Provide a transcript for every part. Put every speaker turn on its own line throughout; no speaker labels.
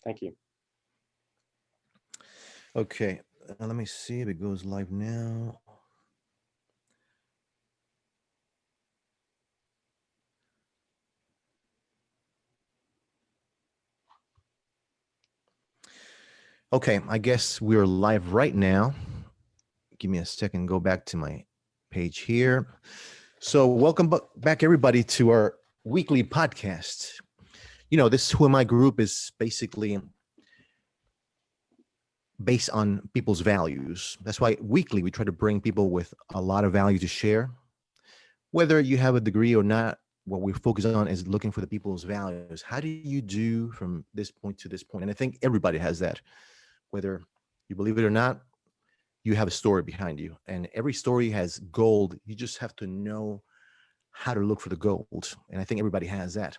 Thank you.
Okay, let me see if it goes live now. Okay, I guess we're live right now. Give me a second, go back to my page here. So, welcome back, everybody, to our weekly podcast. This Who Am I group is basically based on people's values. That's why weekly we try to bring people with a lot of value to share. Whether you have a degree or not, what we focus on is looking for the people's values. How do you do from this point to this point? And I think everybody has that. Whether you believe it or not, you have a story behind you. And every story has gold. You just have to know how to look for the gold. And I think everybody has that.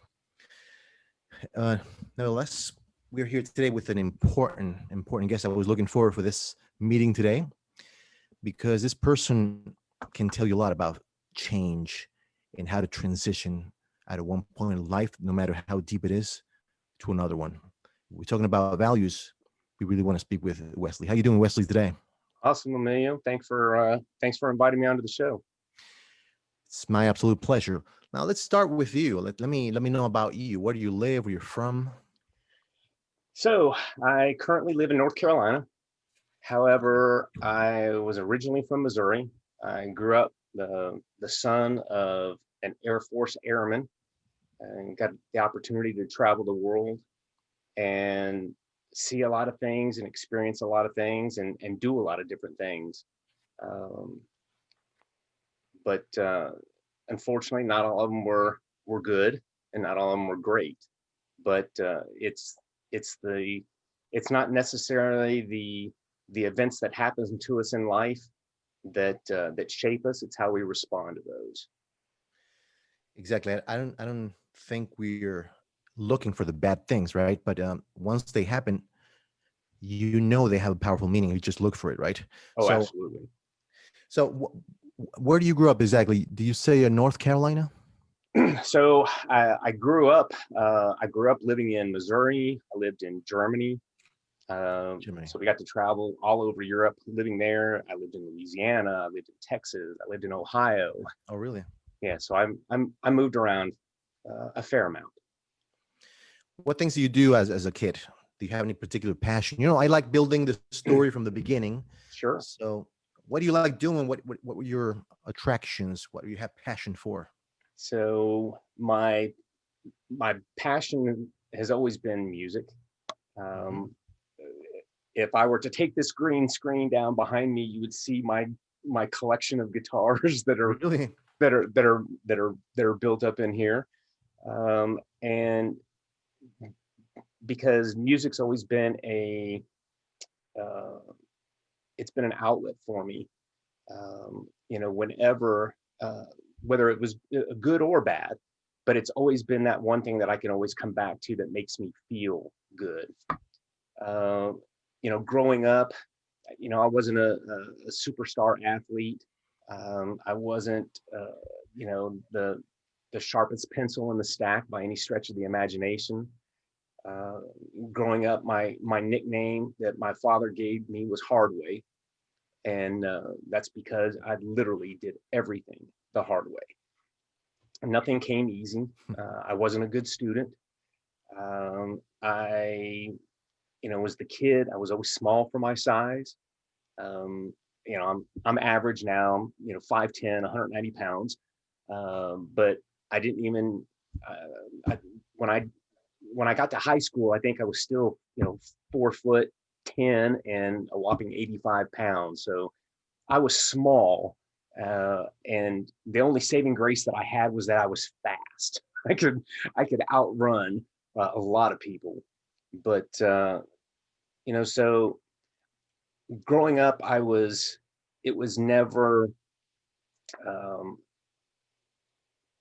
Uh, Nevertheless, we're here today with an important guest. I was looking forward for this meeting today because this person can tell you a lot about change and how to transition at one point in life, no matter how deep it is, to another one. We're talking about values. We really want to speak with Wesley. How you doing, Wesley, today?
Awesome, Emilio. Thanks for inviting me onto the show.
It's my absolute pleasure. Now let's start with you. Let me know about you. Where do you live? Where you're from?
So I currently live in North Carolina. However, I was originally from Missouri. I grew up the son of an Air Force airman and got the opportunity to travel the world and see a lot of things and experience a lot of things and do a lot of different things. Um, but unfortunately, not all of them were good, and not all of them were great. But it's the it's not necessarily the events that happen to us in life that shape us. It's how we respond to those.
Exactly. I don't think we're looking for the bad things, right? But once they happen, you know they have a powerful meaning. You just look for it, right?
Oh,
So,
absolutely.
where do you grow up exactly? Do you say North Carolina?
So I grew up. I grew up living in Missouri. I lived in Germany.
Germany.
So we got to travel all over Europe, living there. I lived in Louisiana. I lived in Texas. I lived in Ohio.
Oh, really?
Yeah, so I moved around a fair amount.
What things do you do as a kid? Do you have any particular passion? I like building the story from the beginning.
Sure.
So, what do you like doing? What were your attractions? What do you have passion for?
So my passion has always been music.
Hmm.
Um, if I were to take this green screen down behind me, you would see my collection of guitars
Really?
that are built up in here. And because music's always been a uh, it's been an outlet for me. Whenever whether it was good or bad, but it's always been that one thing that I can always come back to that makes me feel good. Uh, Growing up, I wasn't a superstar athlete. I wasn't, the sharpest pencil in the stack by any stretch of the imagination. Uh, Growing up, my nickname that my father gave me was Hardway, and that's because I literally did everything the hard way. Nothing came easy. I wasn't a good student. I, was the kid. I was always small for my size. Um, I'm average now. 5'10", 190 pounds. But I didn't even I, when I got to high school, I think I was still 4'10" and a whopping 85 pounds. So I was small, and the only saving grace that I had was that I was fast. I could outrun a lot of people, but so growing up, it was never. Um,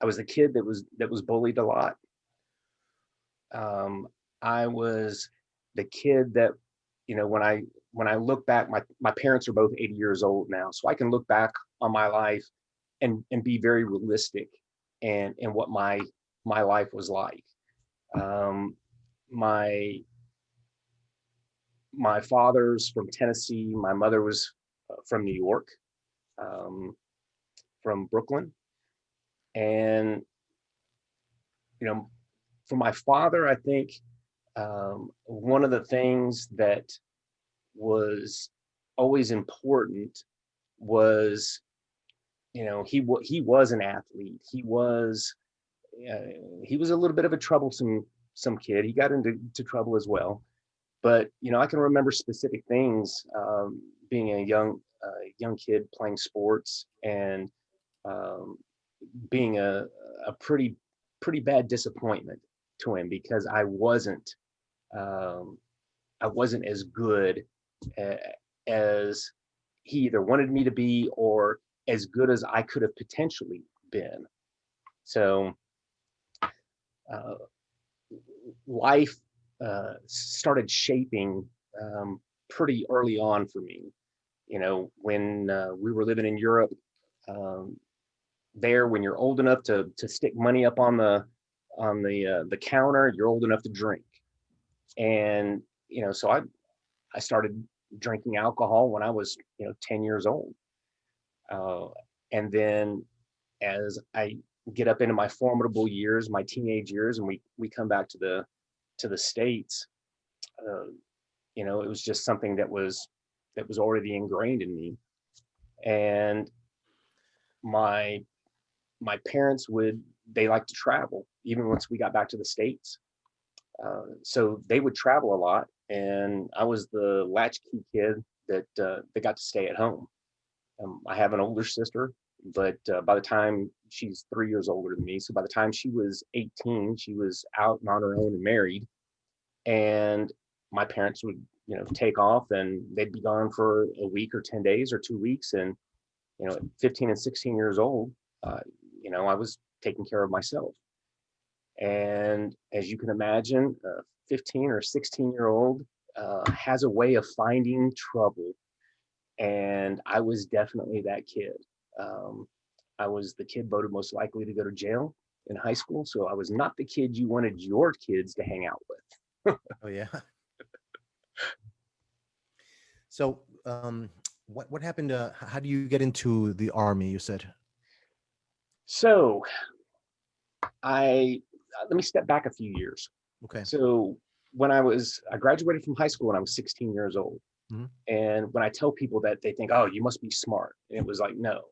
I was the kid that was bullied a lot. Um, I was the kid that, when I look back, my parents are both 80 years old now, so I can look back on my life and be very realistic and what my life was like. Um, my my father's from Tennessee. My mother was from New York, um, from Brooklyn. And, you know, for my father, I think one of the things that was always important was, he was an athlete. He was a little bit of a troublesome some kid. He got into trouble as well. But I can remember specific things, being a young kid playing sports, and um, being a pretty bad disappointment to him, because um, I wasn't as good as he either wanted me to be, or as good as I could have potentially been. So uh, life started shaping pretty early on for me. When we were living in Europe, um, there, when you're old enough to stick money up on the counter, you're old enough to drink. And so I started drinking alcohol when I was 10 years old. Uh, and then as I get up into my formidable years, my teenage years, and we come back to the States, uh, it was just something that was already ingrained in me. And my my parents they like to travel even once we got back to the States. So they would travel a lot, and I was the latchkey kid that got to stay at home. I have an older sister, but by the time she's 3 years older than me, so by the time she was 18, she was out and on her own and married. And my parents would, take off, and they'd be gone for a week or 10 days or 2 weeks. And, at 15 and 16 years old, uh, I was taking care of myself. And as you can imagine, a 15 or 16-year-old has a way of finding trouble. And I was definitely that kid. Um, I was the kid voted most likely to go to jail in high school. So I was not the kid you wanted your kids to hang out with.
Oh yeah. So, what happened? How do you get into the army? You said.
So I let me step back a few years.
Okay.
So I graduated from high school when I was 16 years old.
Mhm.
And when I tell people that, they think, oh, you must be smart. And it was like, no,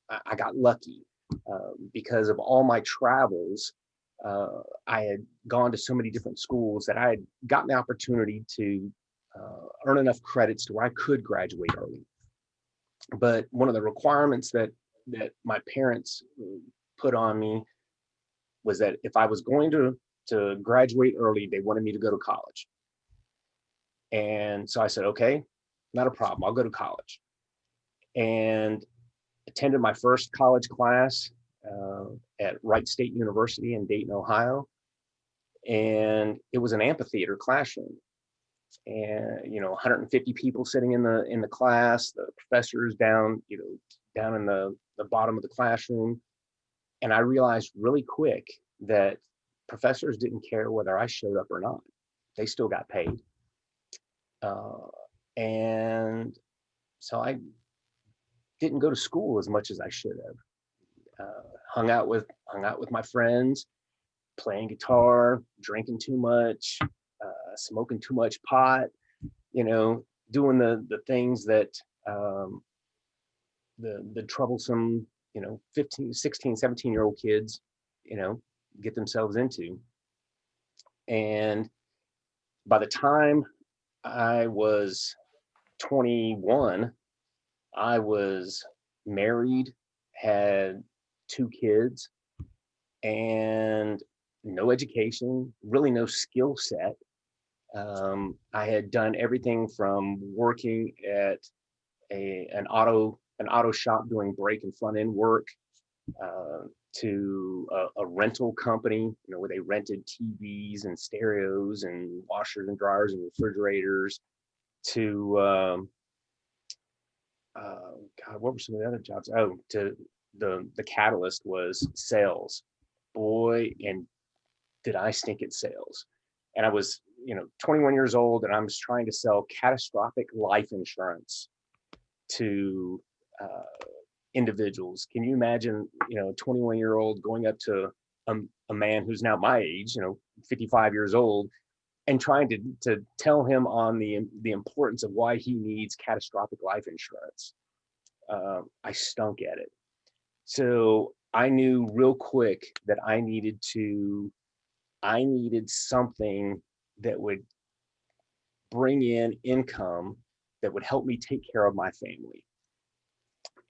I got lucky, because of all my travels. I had gone to so many different schools that I had gotten the opportunity to earn enough credits to where I could graduate early. But one of the requirements that my parents put on me was that if I was going to graduate early, they wanted me to go to college. And so I said, okay, not a problem. I'll go to college. And attended my first college class at Wright State University in Dayton, Ohio. And it was an amphitheater classroom. And 150 people sitting in the class, the professors down in the bottom of the classroom. And I realized really quick that professors didn't care whether I showed up or not. They still got paid. Uh, and so I didn't go to school as much as I should have. Hung out with my friends, playing guitar, drinking too much, smoking too much pot, doing the things that um, the troublesome 15, 16, 17-year-old kids you know get themselves into. And by the time I was 21, I was married, had two kids, and no education, really no skill set. I had done everything from working at an auto shop doing brake and front end work, uh, to a rental company, where they rented TVs and stereos and washers and dryers and refrigerators, to God, what were some of the other jobs? Oh, to the catalyst was sales. Boy, and did I stink at sales. And I was, 21 years old, and I was trying to sell catastrophic life insurance to individuals. Can you imagine, a 21-year-old going up to a man who's now my age, 55 years old, and trying to tell him on the importance of why he needs catastrophic life insurance? I stunk at it. So I knew real quick that I needed something that would bring in income that would help me take care of my family.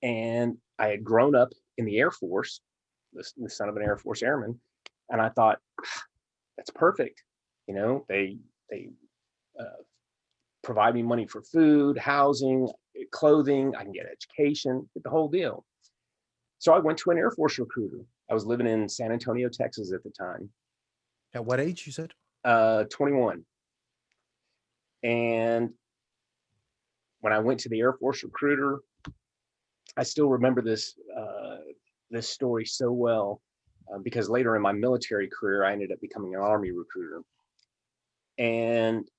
And I had grown up in the Air Force, the son of an Air Force airman, and I thought, that's perfect. They uh, provide me money for food, housing, clothing. I can get education, get the whole deal. So I went to an Air Force recruiter. I was living in San Antonio, Texas at the time.
At what age, you said?
21. And when I went to the Air Force recruiter, I still remember this story so well, because later in my military career, I ended up becoming an Army recruiter. And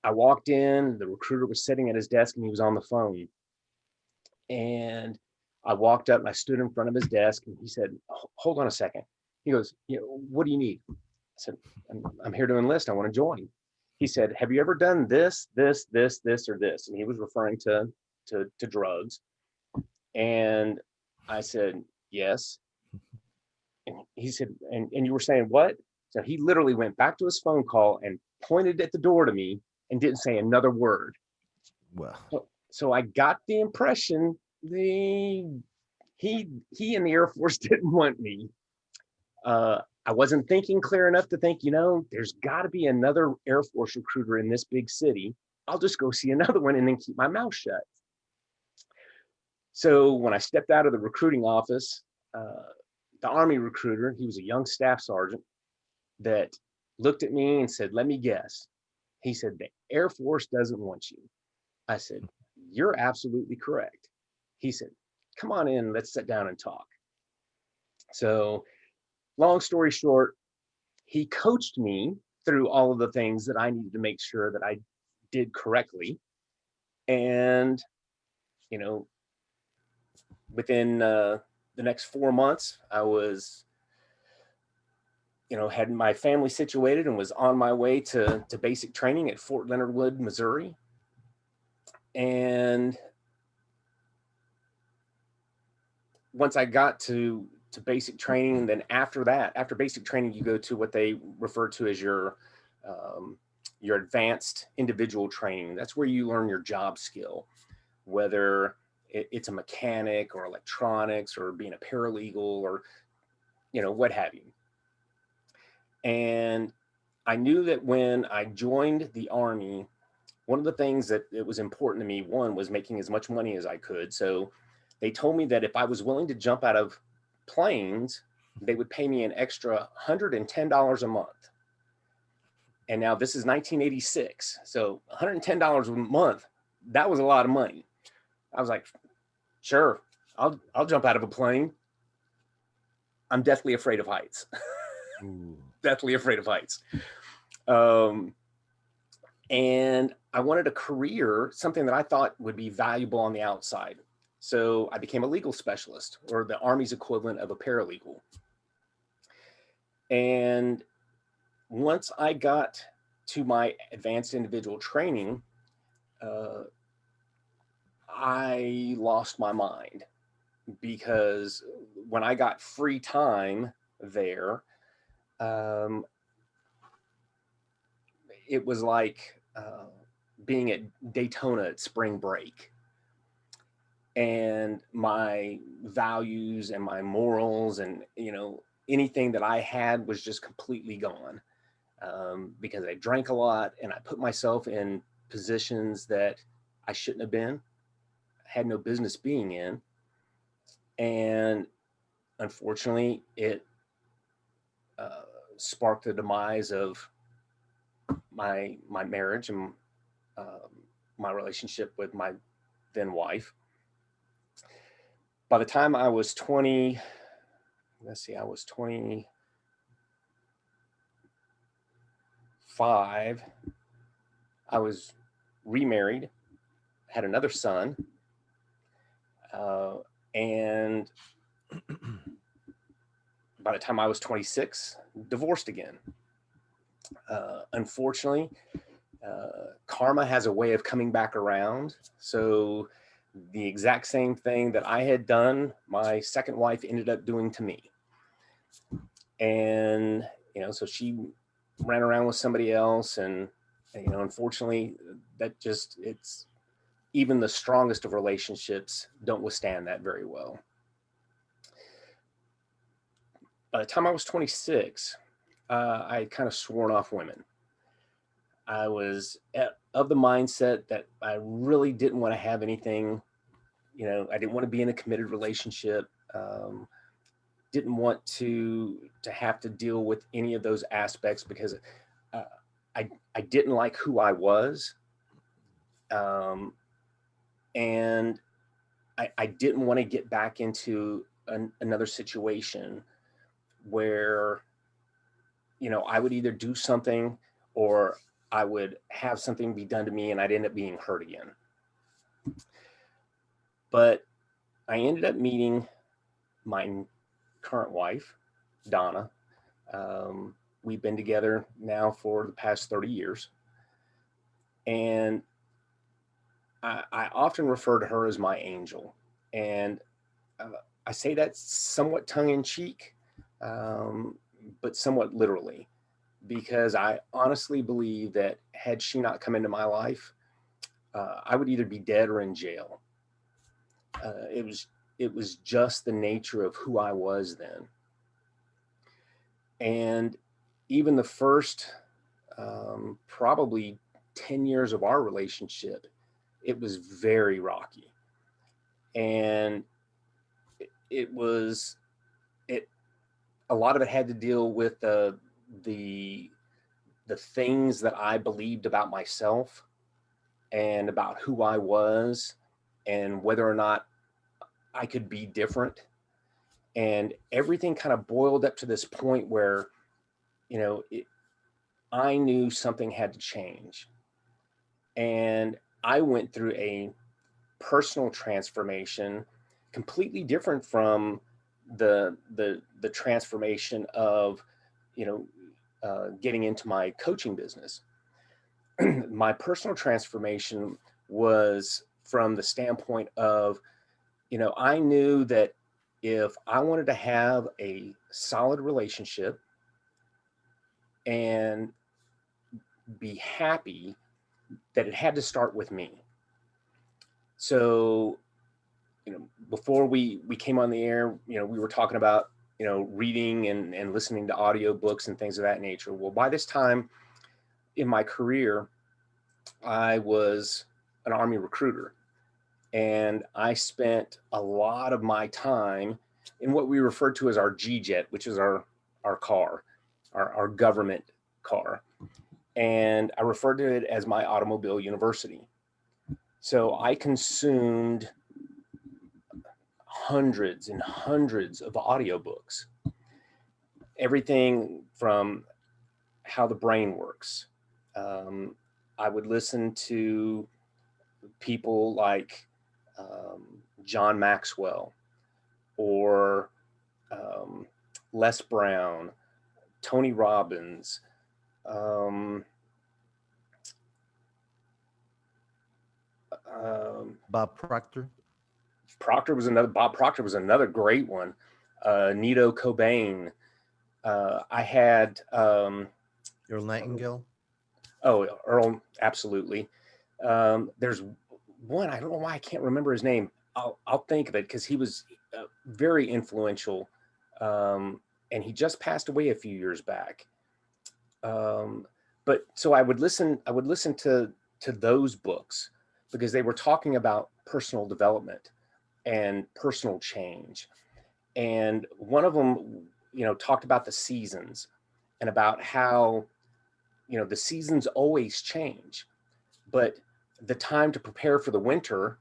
I walked in, the recruiter was sitting at his desk and he was on the phone. And I walked up and I stood in front of his desk and he said, "Hold on a second." He goes, "What do you need?" I said, I'm here to enlist. I want to join." He said, "Have you ever done this, this, this, this, or this?" And he was referring to drugs. And I said, "Yes." And he said, and you were saying what? So he literally went back to his phone call and pointed at the door to me and didn't say another word.
Well,
So I got the impression he in the Air Force didn't want me. I wasn't thinking clear enough to think, there's got to be another Air Force recruiter in this big city. I'll just go see another one and then keep my mouth shut. So when I stepped out of the recruiting office, the Army recruiter, he was a young staff sergeant that looked at me and said, "Let me guess." He said, "The Air Force doesn't want you." I said, "You're absolutely correct." He said, "Come on in, let's sit down and talk." So long story short, he coached me through all of the things that I needed to make sure that I did correctly. And, within the next 4 months, I was, had my family situated and was on my way to basic training at Fort Leonard Wood, Missouri. And once I got to basic training, then after basic training, you go to what they refer to as your advanced individual training. That's where you learn your job skill, whether it's a mechanic or electronics or being a paralegal or what have you. And I knew that when I joined the Army, one of the things that it was important to me, one, was making as much money as I could. So they told me that if I was willing to jump out of planes, they would pay me an extra $110 a month. And now this is 1986. So $110 a month, that was a lot of money. I was like, sure, I'll jump out of a plane. I'm deathly afraid of heights. Deathly afraid of heights. And I wanted a career, something that I thought would be valuable on the outside. So I became a legal specialist, or the Army's equivalent of a paralegal. And once I got to my advanced individual training, I lost my mind, because when I got free time there, it was like being at Daytona at spring break. And my values and my morals and, anything that I had was just completely gone, because I drank a lot and I put myself in positions that I shouldn't have been, had no business being in. And unfortunately, it sparked the demise of my marriage and my relationship with my then wife. By the time I was 20, I was 24 25, I was remarried, had another son, and by the time I was 26, divorced again. Unfortunately, karma has a way of coming back around. So the exact same thing that I had done, my second wife ended up doing to me. And, so she ran around with somebody else. And, unfortunately, that just, it's even the strongest of relationships don't withstand that very well. By the time I was 26, I had kind of sworn off women. I was of the mindset that I really didn't want to have anything, I didn't want to be in a committed relationship. Didn't want to have to deal with any of those aspects because uh, I didn't like who I was. And I didn't want to get back into another situation where, I would either do something or I would have something be done to me and I'd end up being hurt again. But I ended up meeting my current wife, Donna. We've been together now for the past 30 years. And I often refer to her as my angel. And I say that somewhat tongue in cheek, but somewhat literally, because I honestly believe that had she not come into my life, I would either be dead or in jail. It was just the nature of who I was then. And even the first probably 10 years of our relationship, it was very rocky. And it was, a lot of it had to deal with the things that I believed about myself and about who I was and whether or not I could be different. And everything kind of boiled up to this point where, I knew something had to change. And I went through a personal transformation completely different from the transformation of, getting into my coaching business. My personal transformation was from the standpoint of, I knew that if I wanted to have a solid relationship and be happy, that it had to start with me. So, before we came on the air, we were talking about, reading and listening to audio books and things of that nature. Well, by this time in my career, I was an Army recruiter. And I spent a lot of my time in what we refer to as our G-Jet, which is our car, our government car. And I refer to it as my automobile university. So I consumed hundreds and hundreds of audiobooks, everything from how the brain works. I would listen to people like John Maxwell or Les Brown, Tony Robbins.
Bob Proctor.
Bob Proctor was another great one. Nito Cobain. I had
Earl Nightingale.
Oh, Earl, absolutely. There's one, I don't know why I can't remember his name. I'll think of it because he was very influential, and he just passed away a few years back. But so I would listen to those books because they were talking about personal development and personal change. And one of them, talked about the seasons and about how, the seasons always change, but the time to prepare for the winter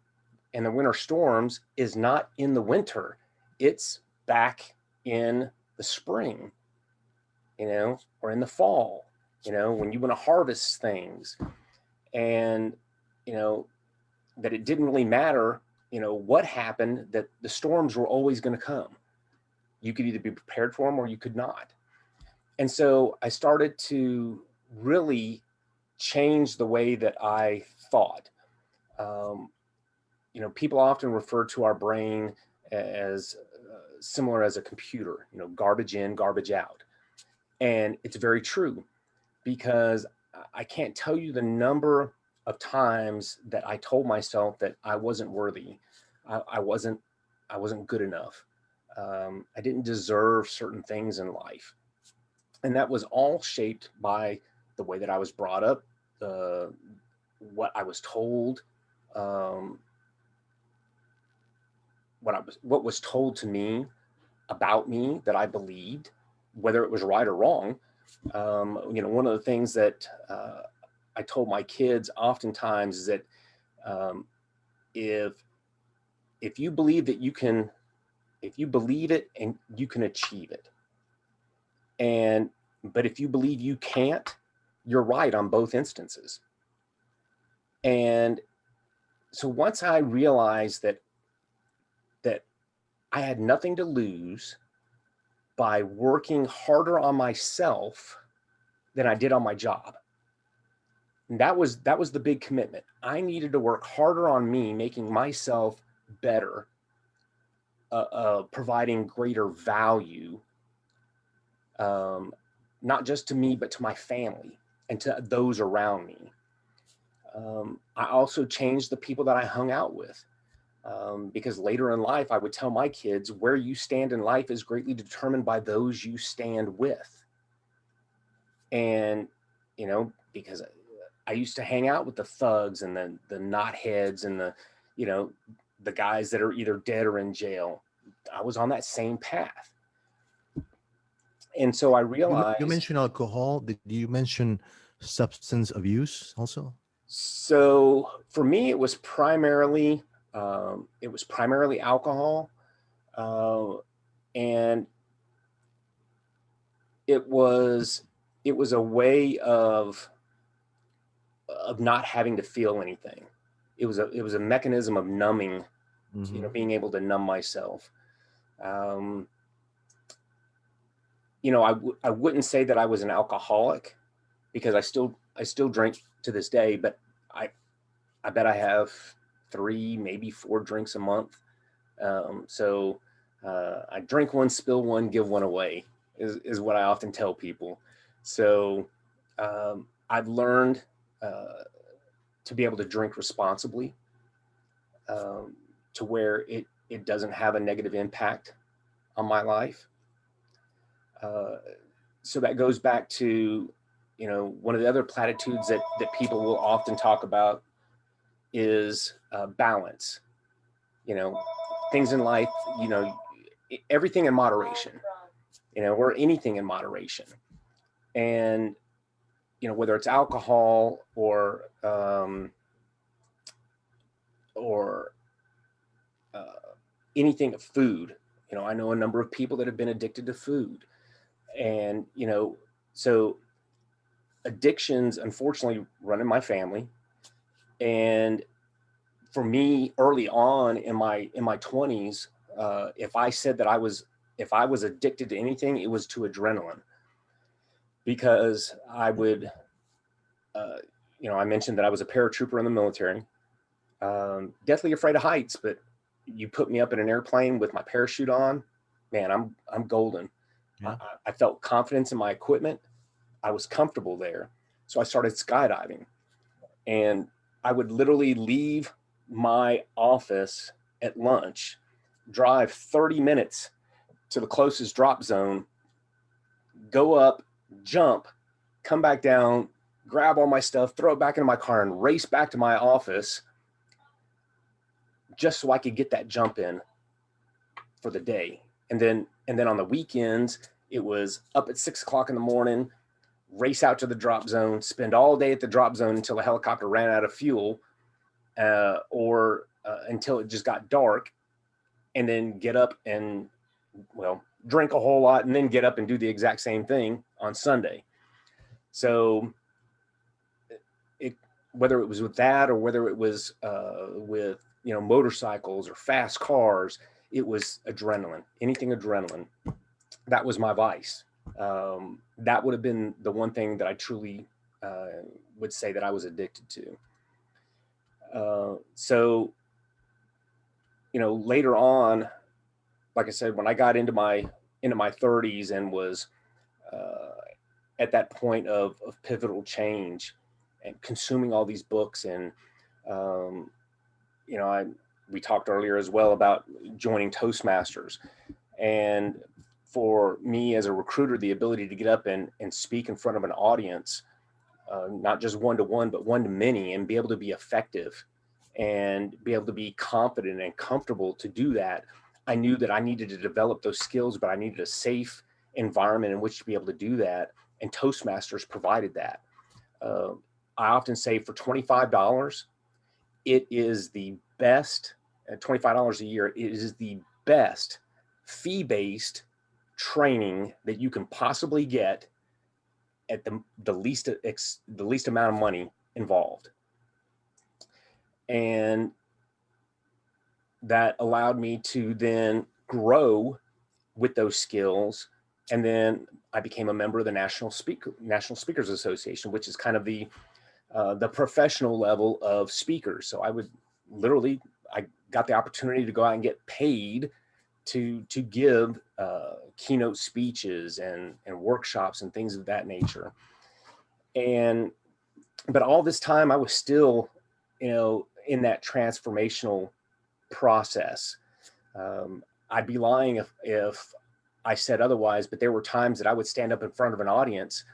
and the winter storms is not in the winter. It's back in the spring, or in the fall. when you want to harvest things, and, you know, that it didn't really matter, what happened, that the storms were always going to come. You could either be prepared for them or you could not. And so I started to really change the way that I thought. Um, People often refer to our brain as similar as a computer, garbage in, garbage out. And it's very true, because I can't tell you the number of times that I told myself that I wasn't worthy. I wasn't good enough. I didn't deserve certain things in life. And that was all shaped by the way that I was brought up, uh, what I was told, um, what was told to me about me that I believed, whether it was right or wrong. One of the things that I told my kids oftentimes is that, um, if if you believe that you can, if you believe it and you can achieve it, and but if you believe you can't, you're right on both instances. And so once I realized that I had nothing to lose by working harder on myself than I did on my job. And that was the big commitment. I needed to work harder on me, making myself better, providing greater value, um, not just to me, but to my family and to those around me. I also changed the people that I hung out with, because later in life, I would tell my kids, where you stand in life is greatly determined by those you stand with. And, because I used to hang out with the thugs and the knotheads and you know, the guys that are either dead or in jail. I was on that same path. And so I
You
realized,
mentioned alcohol. Did you mention substance abuse also?
so for me, it was primarily alcohol. Uh, and it was, it was a way of not having to feel anything. It was a mechanism of numbing,
Hmm.
being able to numb myself. Um, I wouldn't say that I was an alcoholic, because I still drink to this day, but I I bet I have 3, maybe 4 drinks a month. So I drink one, spill one, give one away is what I often tell people. So I've learned uh, to be able to drink responsibly, um, to where it doesn't have a negative impact on my life. Uh, so that goes back to, one of the other platitudes that people will often talk about is balance. You know, things in life, you know, everything in moderation, or anything in moderation. And, whether it's alcohol or uh, anything of food. I know a number of people that have been addicted to food. And, so addictions unfortunately run in my family. And for me, early on in my 20s, if I said that if I was addicted to anything, it was to adrenaline, because I would, uh, I mentioned that I was a paratrooper in the military, deathly afraid of heights, but you put me up in an airplane with my parachute on, man, I'm golden. I,
Yeah.
I felt confidence in my equipment. I was comfortable there. So I started skydiving, and I would literally leave my office at lunch, drive 30 minutes to the closest drop zone, go up, jump, come back down, grab all my stuff, throw it back into my car, and race back to my office, just so I could get that jump in for the day. And then on the weekends, it was up at 6 o'clock in the morning, race out to the drop zone, spend all day at the drop zone until the helicopter ran out of fuel, or until it just got dark, and then get up and, well, drink a whole lot, and then get up and do the exact same thing on Sunday. So it, whether it was with that or whether it was with, motorcycles or fast cars, it was adrenaline, anything adrenaline. That was my vice. That would have been the one thing that I truly would say that I was addicted to. So, later on, like I said, when I got into my 30s and was uh, at that point of pivotal change and consuming all these books, and um, I we talked earlier as well about joining Toastmasters. And for me as a recruiter, the ability to get up and speak in front of an audience, not just one to one, but one to many, and be able to be effective and be able to be confident and comfortable to do that. I knew that I needed to develop those skills, but I needed a safe environment in which to be able to do that. And Toastmasters provided that. Uh, I often say for $25, it is the best, $25 a year, it is the best fee-based training that you can possibly get at the least amount of money involved. And that allowed me to then grow with those skills. And then I became a member of the National Speakers Association, which is kind of the professional level of speakers. So I got the opportunity to go out and get paid to give keynote speeches and workshops and things of that nature. And but all this time I was still, in that transformational process. I'd be lying if I said otherwise, but there were times that I would stand up in front of an audience,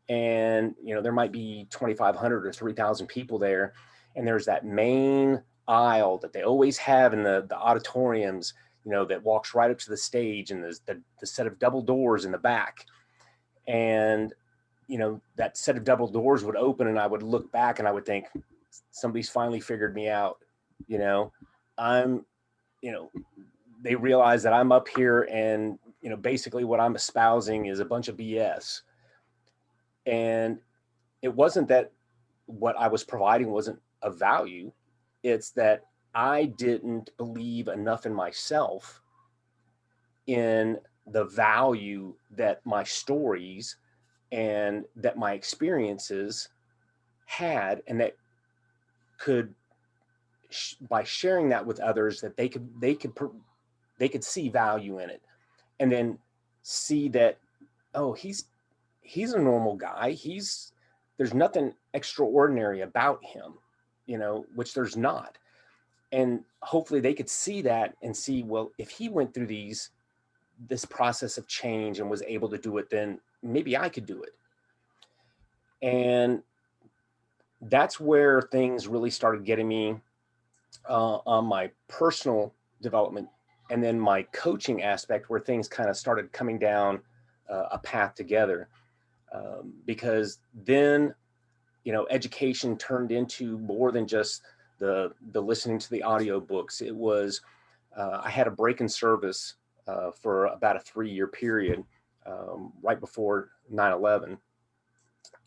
and there might be 2,500 or 3,000 people there, and there's that main aisle that they always have in the auditoriums, that walks right up to the stage, and there's the set of double doors in the back. And that set of double doors would open, and I would look back and I would think, somebody's finally figured me out. you know I'm you know they realize that I'm up here, and basically what I'm espousing is a bunch of BS. And it wasn't that what I was providing wasn't of value. It's that I didn't believe enough in myself, in the value that my stories and that my experiences had, and that could, by sharing that with others, that they could see value in it, and then see that, oh, he's a normal guy. There's nothing extraordinary about him, which there's not. And hopefully they could see that and see, well, if he went through this process of change and was able to do it, then maybe I could do it. And that's where things really started getting me on my personal development, and then my coaching aspect, where things kind of started coming down a path together. Because then, education turned into more than just the listening to the audio books. It was, I had a break in service for about a 3-year period, right before 9/11.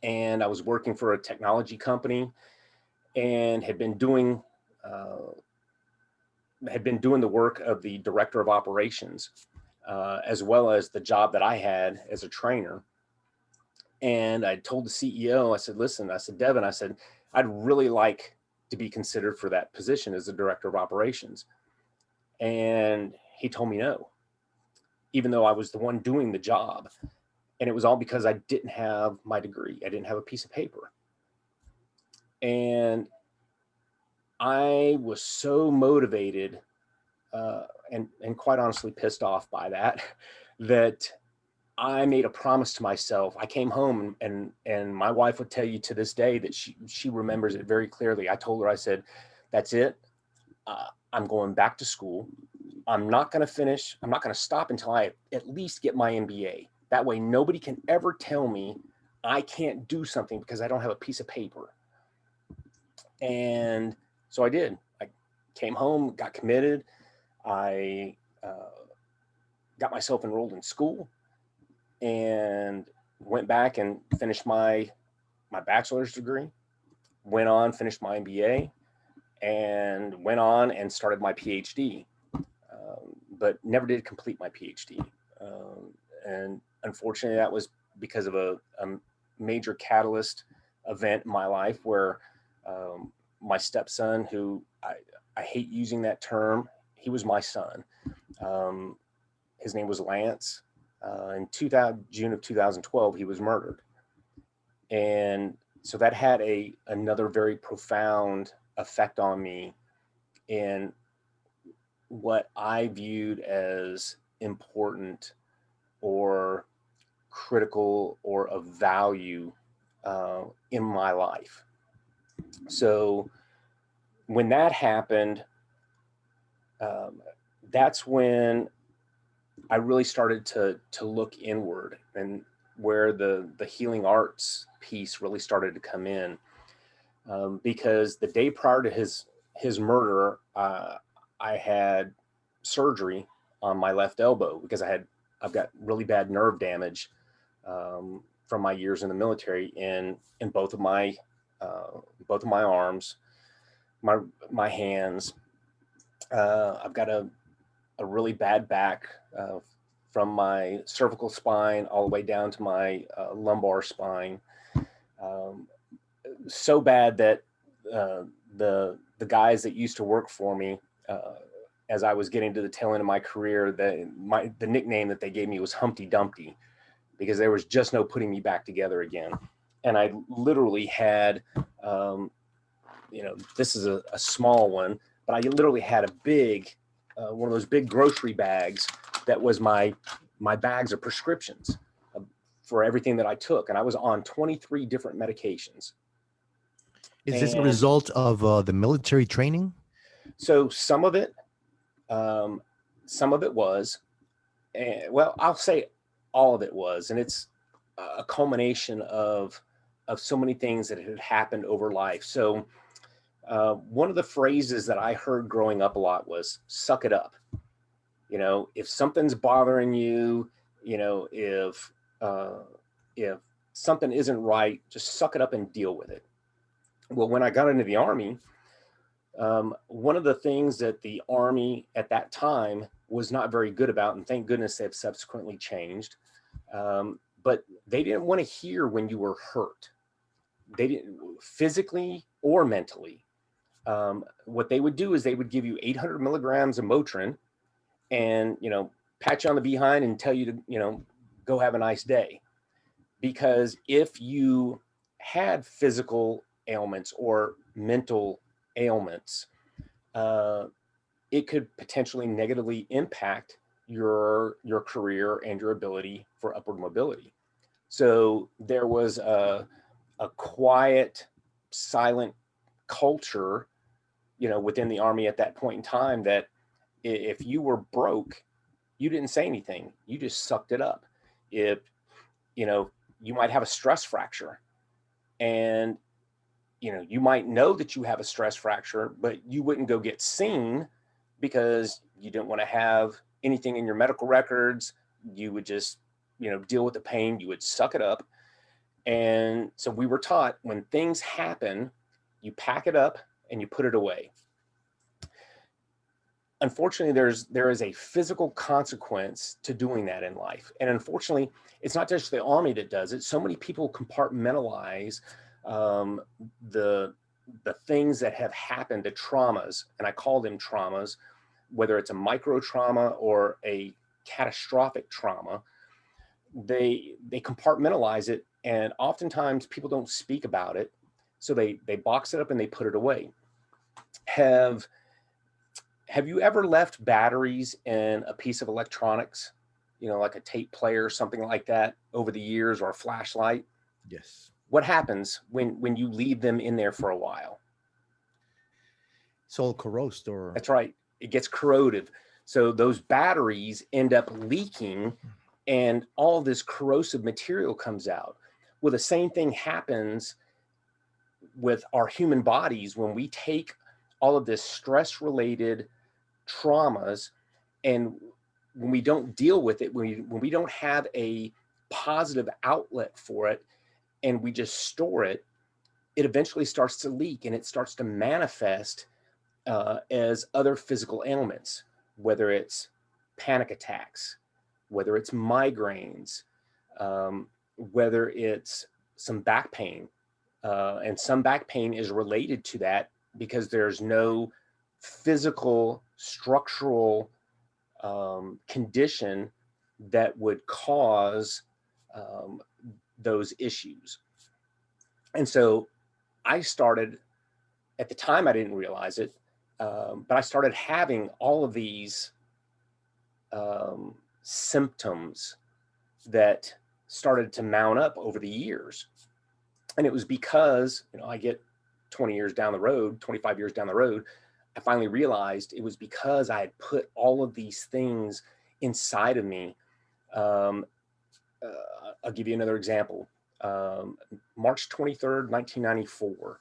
And I was working for a technology company, and uh, had been doing the work of the director of operations, as well as the job that I had as a trainer. And I told the CEO, I said, listen, I said, Devin, I said, I'd really like to be considered for that position as the director of operations. And he told me no, even though I was the one doing the job. And it was all because I didn't have my degree. I didn't have a piece of paper. And I was so motivated, and quite honestly pissed off by that, that I made a promise to myself. I came home, and my wife would tell you to this day that she remembers it very clearly. I told her, I said, that's it. I'm going back to school. I'm not going to stop until I at least get my MBA. That way nobody can ever tell me I can't do something because I don't have a piece of paper. And so I did. I came home, got committed. I got myself enrolled in school, and went back and finished my my bachelor's degree, went on, finished my MBA, and went on and started my PhD, but never did complete my PhD. And unfortunately, that was because of a major catalyst event in my life where my stepson, who I hate using that term, he was my son. Um, his name was Lance. In June of 2012, he was murdered. And so that had another very profound effect on me in what I viewed as important or critical or of value in my life. So when that happened, um, that's when I really started to look inward, and where the healing arts piece really started to come in. Because the day prior to his murder, I had surgery on my left elbow because I've got really bad nerve damage from my years in the military in both of my arms, my hands. I've got a really bad back from my cervical spine all the way down to my lumbar spine. Um, so bad that uh, the guys that used to work for me, as I was getting to the tail end of my career, the nickname that they gave me was Humpty Dumpty, because there was just no putting me back together again. And I literally had, this is a small one, but I literally had a big, one of those big grocery bags that was my bags of prescriptions for everything that I took. And I was on 23 different medications.
Is this a
And
result of the military training?
so um, some of it was, well, I'll say all of it was, and it's a culmination of so many things that had happened over life. So one of the phrases that I heard growing up a lot was "suck it up." If something's bothering you, uh, if something isn't right, just suck it up and deal with it. Well, when I got into the Army, one of the things that the Army at that time was not very good about, and thank goodness they've subsequently changed, but they didn't want to hear when you were hurt. They didn't, physically or mentally. What they would do is they would give you 800 milligrams of Motrin and, pat you on the behind and tell you to, go have a nice day. Because if you had physical ailments or mental ailments, uh, it could potentially negatively impact your career and your ability for upward mobility. So there was a quiet, silent culture, within the Army at that point in time, that if you were broke, you didn't say anything. You just sucked it up. If you might have a stress fracture, and you might know that you have a stress fracture, but you wouldn't go get seen because you didn't want to have anything in your medical records. You would just, deal with the pain. You would suck it up. And so we were taught, when things happen, you pack it up and you put it away. Unfortunately, there is a physical consequence to doing that in life. And unfortunately, it's not just the Army that does it. So many people compartmentalize um, the the things that have happened, the traumas, and I call them traumas, whether it's a micro trauma or a catastrophic trauma. They compartmentalize it, and oftentimes people don't speak about it, so they box it up and they put it away. Have have you ever left batteries in a piece of electronics, like a tape player or something like that, over the years, or a flashlight?
Yes.
What happens when you leave them in there for a while?
It's all corrosed or
That's right. It gets corroded. So those batteries end up leaking, and all this corrosive material comes out. Well, the same thing happens with our human bodies when we take all of this stress related traumas, and when we don't deal with it, when we don't have a positive outlet for it, and we just store it, it eventually starts to leak and it starts to manifest as other physical ailments, whether it's panic attacks, whether it's migraines, whether it's some back pain. And some back pain is related to that because there's no physical, structural condition that would cause those issues. And so I started, at the time I didn't realize it, but I started having all of these symptoms that started to mount up over the years. And it was because, I get 20 years down the road, 25 years down the road, I finally realized it was because I had put all of these things inside of me. I'll give you another example. March 23rd, 1994,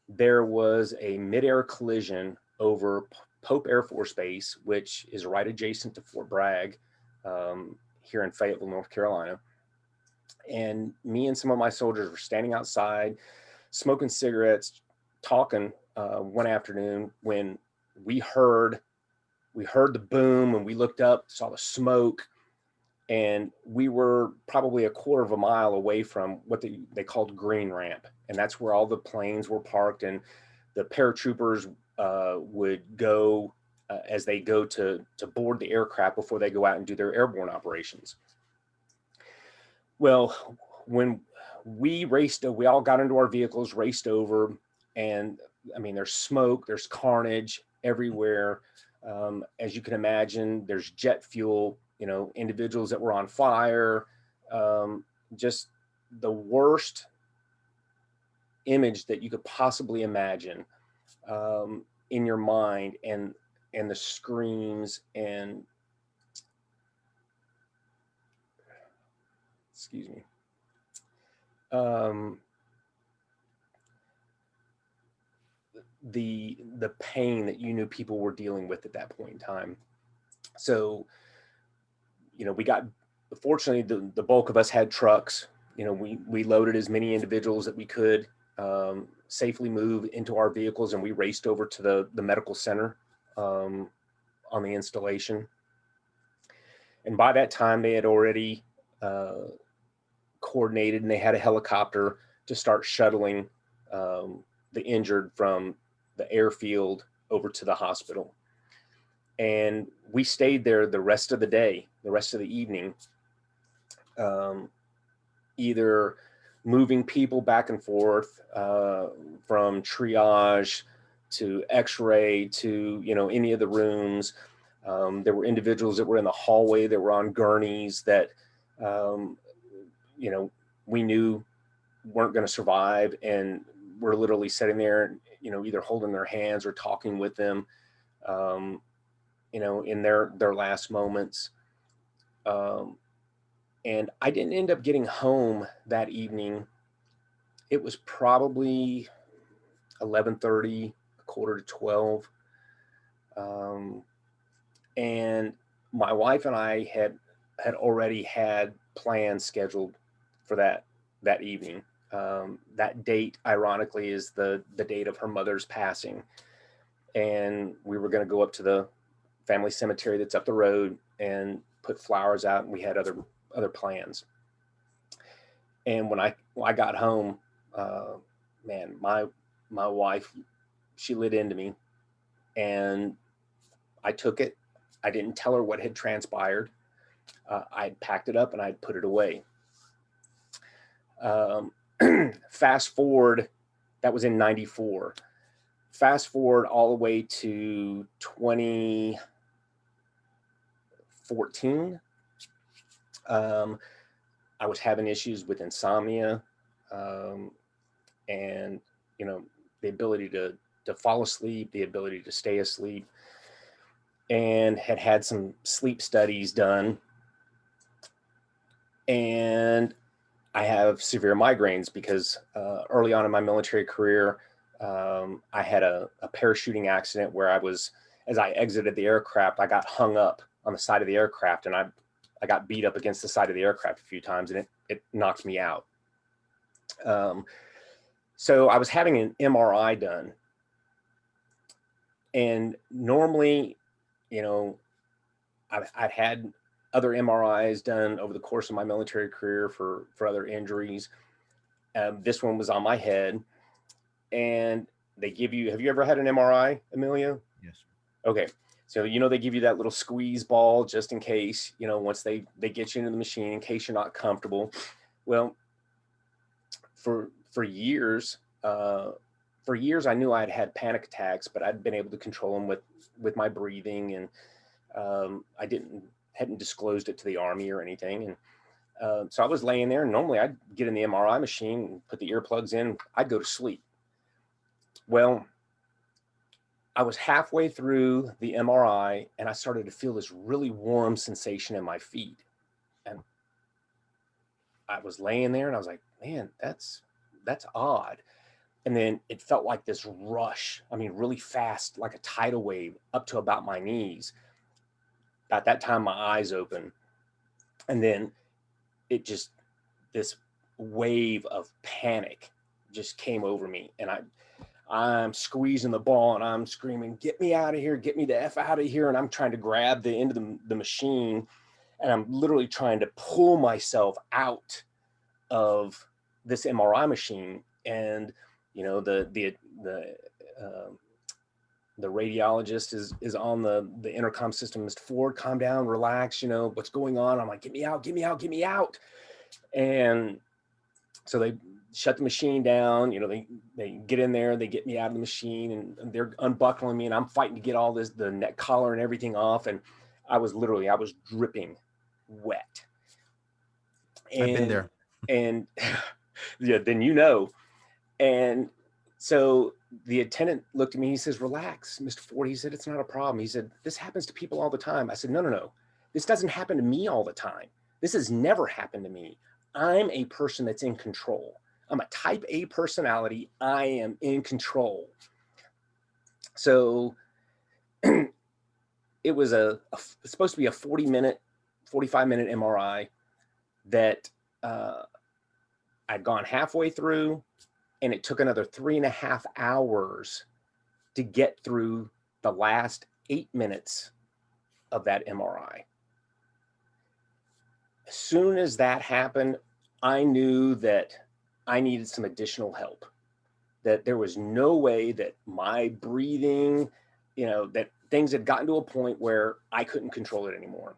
there was a mid-air collision over Pope Air Force Base, which is right adjacent to Fort Bragg, here in Fayetteville, North Carolina. And me and some of my soldiers were standing outside, smoking cigarettes, talking one afternoon when we heard the boom, and we looked up, saw the smoke, and we were probably a quarter of a mile away from what they called green ramp. And that's where all the planes were parked, and the paratroopers would go as they go to board the aircraft before they go out and do their airborne operations. Well, when we all got into our vehicles, raced over, and I mean, there's smoke, there's carnage everywhere. As you can imagine, there's jet fuel, individuals that were on fire, just the worst image that you could possibly imagine in your mind, and the screams and excuse me. The pain that you knew people were dealing with at that point in time. So, fortunately, the bulk of us had trucks. We loaded as many individuals that we could safely move into our vehicles, and we raced over to the medical center on the installation. And by that time, they had already coordinated, and they had a helicopter to start shuttling the injured from the airfield over to the hospital. And we stayed there the rest of the day, the rest of the evening, either moving people back and forth from triage to x-ray to, any of the rooms. There were individuals that were in the hallway that were on gurneys that, we knew weren't going to survive, and we're literally sitting there, either holding their hands or talking with them, in their last moments. And I didn't end up getting home that evening. It was probably 11:30, quarter to 12. And my wife and I had already had plans scheduled for that evening. That date, ironically, is the date of her mother's passing. And we were going to go up to the family cemetery that's up the road and put flowers out, and we had other plans. And when I got home, man, my wife, she lit into me, and I took it. I didn't tell her what had transpired. I'd packed it up and I'd put it away. Fast forward, that was in 94. Fast forward all the way to 2014. I was having issues with insomnia, and the ability to fall asleep, the ability to stay asleep, and had some sleep studies done. And I have severe migraines because early on in my military career, I had a parachuting accident where as I exited the aircraft, I got hung up on the side of the aircraft, and I got beat up against the side of the aircraft a few times, and it knocked me out. Um, so I was having an MRI done, and normally, you know, I've had other MRIs done over the course of my military career for other injuries. This one was on my head, and they give you. Have you ever had an MRI, Emilio?
Yes.
Okay. So, they give you that little squeeze ball just in case, once they get you into the machine in case you're not comfortable. Well, for years, I knew I'd had panic attacks, but I'd been able to control them with my breathing, and I hadn't disclosed it to the Army or anything. And so I was laying there, and normally I'd get in the MRI machine, put the earplugs in, I'd go to sleep. Well, I was halfway through the MRI, and I started to feel this really warm sensation in my feet. And I was laying there, and I was like, man, that's odd. And then it felt like this rush. I mean, really fast, like a tidal wave up to about my knees. At that time, my eyes open. And then this wave of panic just came over me. And I'm squeezing the ball, and I'm screaming, get me out of here, get me the F out of here. And I'm trying to grab the end of the machine, and I'm literally trying to pull myself out of this MRI machine. And, the radiologist is on the intercom system. Mr. Ford, calm down, relax, what's going on? I'm like, get me out, get me out, get me out. And so they shut the machine down. They get in there, they get me out of the machine, and they're unbuckling me, and I'm fighting to get all the neck collar and everything off. And I was dripping wet.
I've been there.
And yeah, then And so the attendant looked at me, he says, relax, Mr. Ford. He said, it's not a problem. He said, this happens to people all the time. I said, no. This doesn't happen to me all the time. This has never happened to me. I'm a person that's in control. I'm a type A personality. I am in control. So it was it's supposed to be a 45-minute MRI that I'd gone halfway through, and it took another 3.5 hours to get through the last 8 minutes of that MRI. As soon as that happened, I knew that I needed some additional help, that there was no way that my breathing, that things had gotten to a point where I couldn't control it anymore.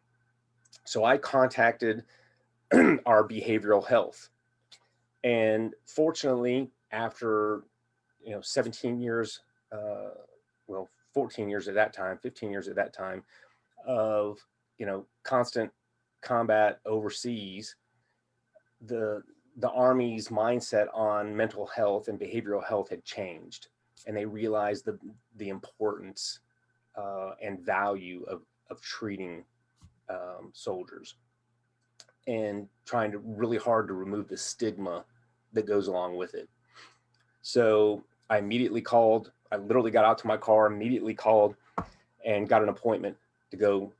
So I contacted our behavioral health. And fortunately, after 17 years, 14 years at that time, 15 years at that time of constant combat overseas, the Army's mindset on mental health and behavioral health had changed, and they realized the importance and value of treating soldiers, and trying to really hard to remove the stigma that goes along with it. So I immediately called. I literally got out to my car, immediately called, and got an appointment to go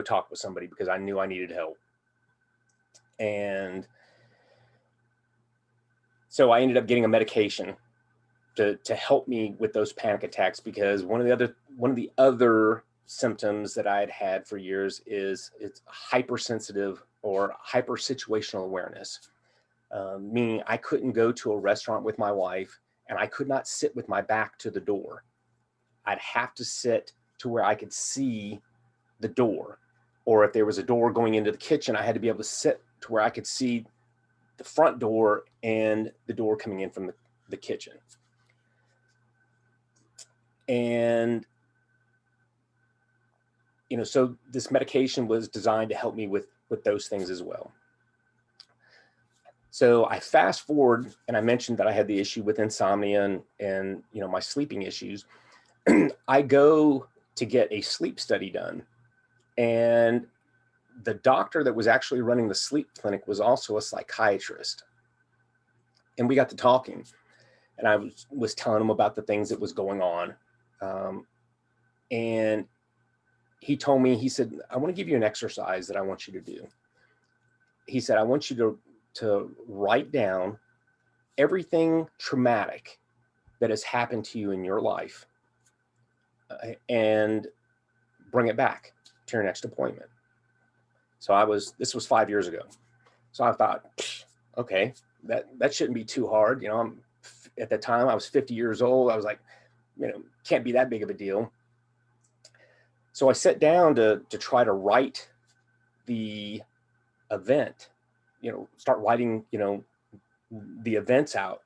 talk with somebody, because I knew I needed help. And so I ended up getting a medication to help me with those panic attacks, because one of the other symptoms that I had for years is it's hypersensitive or hyper situational awareness. Meaning I couldn't go to a restaurant with my wife, and I could not sit with my back to the door. I'd have to sit to where I could see the door. Or if there was a door going into the kitchen, I had to be able to sit to where I could see the front door and the door coming in from the kitchen. And, so this medication was designed to help me with those things as well. So I fast forward, and I mentioned that I had the issue with insomnia and my sleeping issues. I go to get a sleep study done, and the doctor that was actually running the sleep clinic was also a psychiatrist. And we got to talking, and I was telling him about the things that was going on. And he told me, he said, I want to give you an exercise that I want you to do. He said, I want you to write down everything traumatic that has happened to you in your life, and bring it back to your next appointment. So this was 5 years ago. So I thought, okay, that shouldn't be too hard. At the time I was 50 years old. I was like, can't be that big of a deal. So I sat down to try to write the event, start writing, the events out.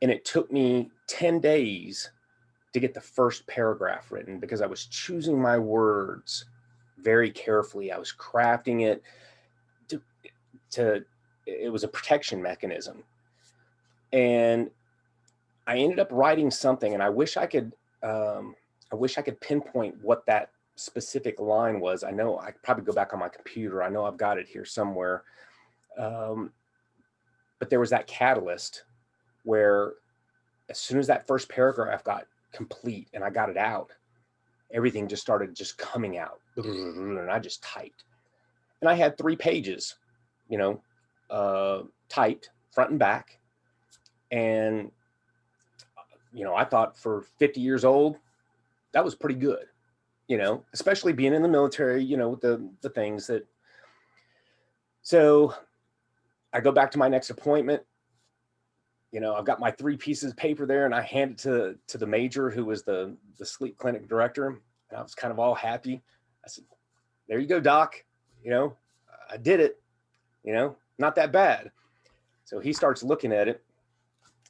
And it took me 10 days to get the first paragraph written because I was choosing my words very carefully. I was crafting it to it was a protection mechanism. And I ended up writing something, and I wish I could pinpoint what that specific line was. I know I could probably go back on my computer. I know I've got it here somewhere. But there was that catalyst where as soon as that first paragraph got complete and I got it out, everything just started just coming out. And I just typed. And I had 3 pages, typed front and back. And, I thought for 50 years old, that was pretty good, especially being in the military, with the things that. So I go back to my next appointment. I've got my 3 pieces of paper there, and I hand it to the major, who was the sleep clinic director. And I was kind of all happy. I said, there you go, doc. I did it, not that bad. So he starts looking at it,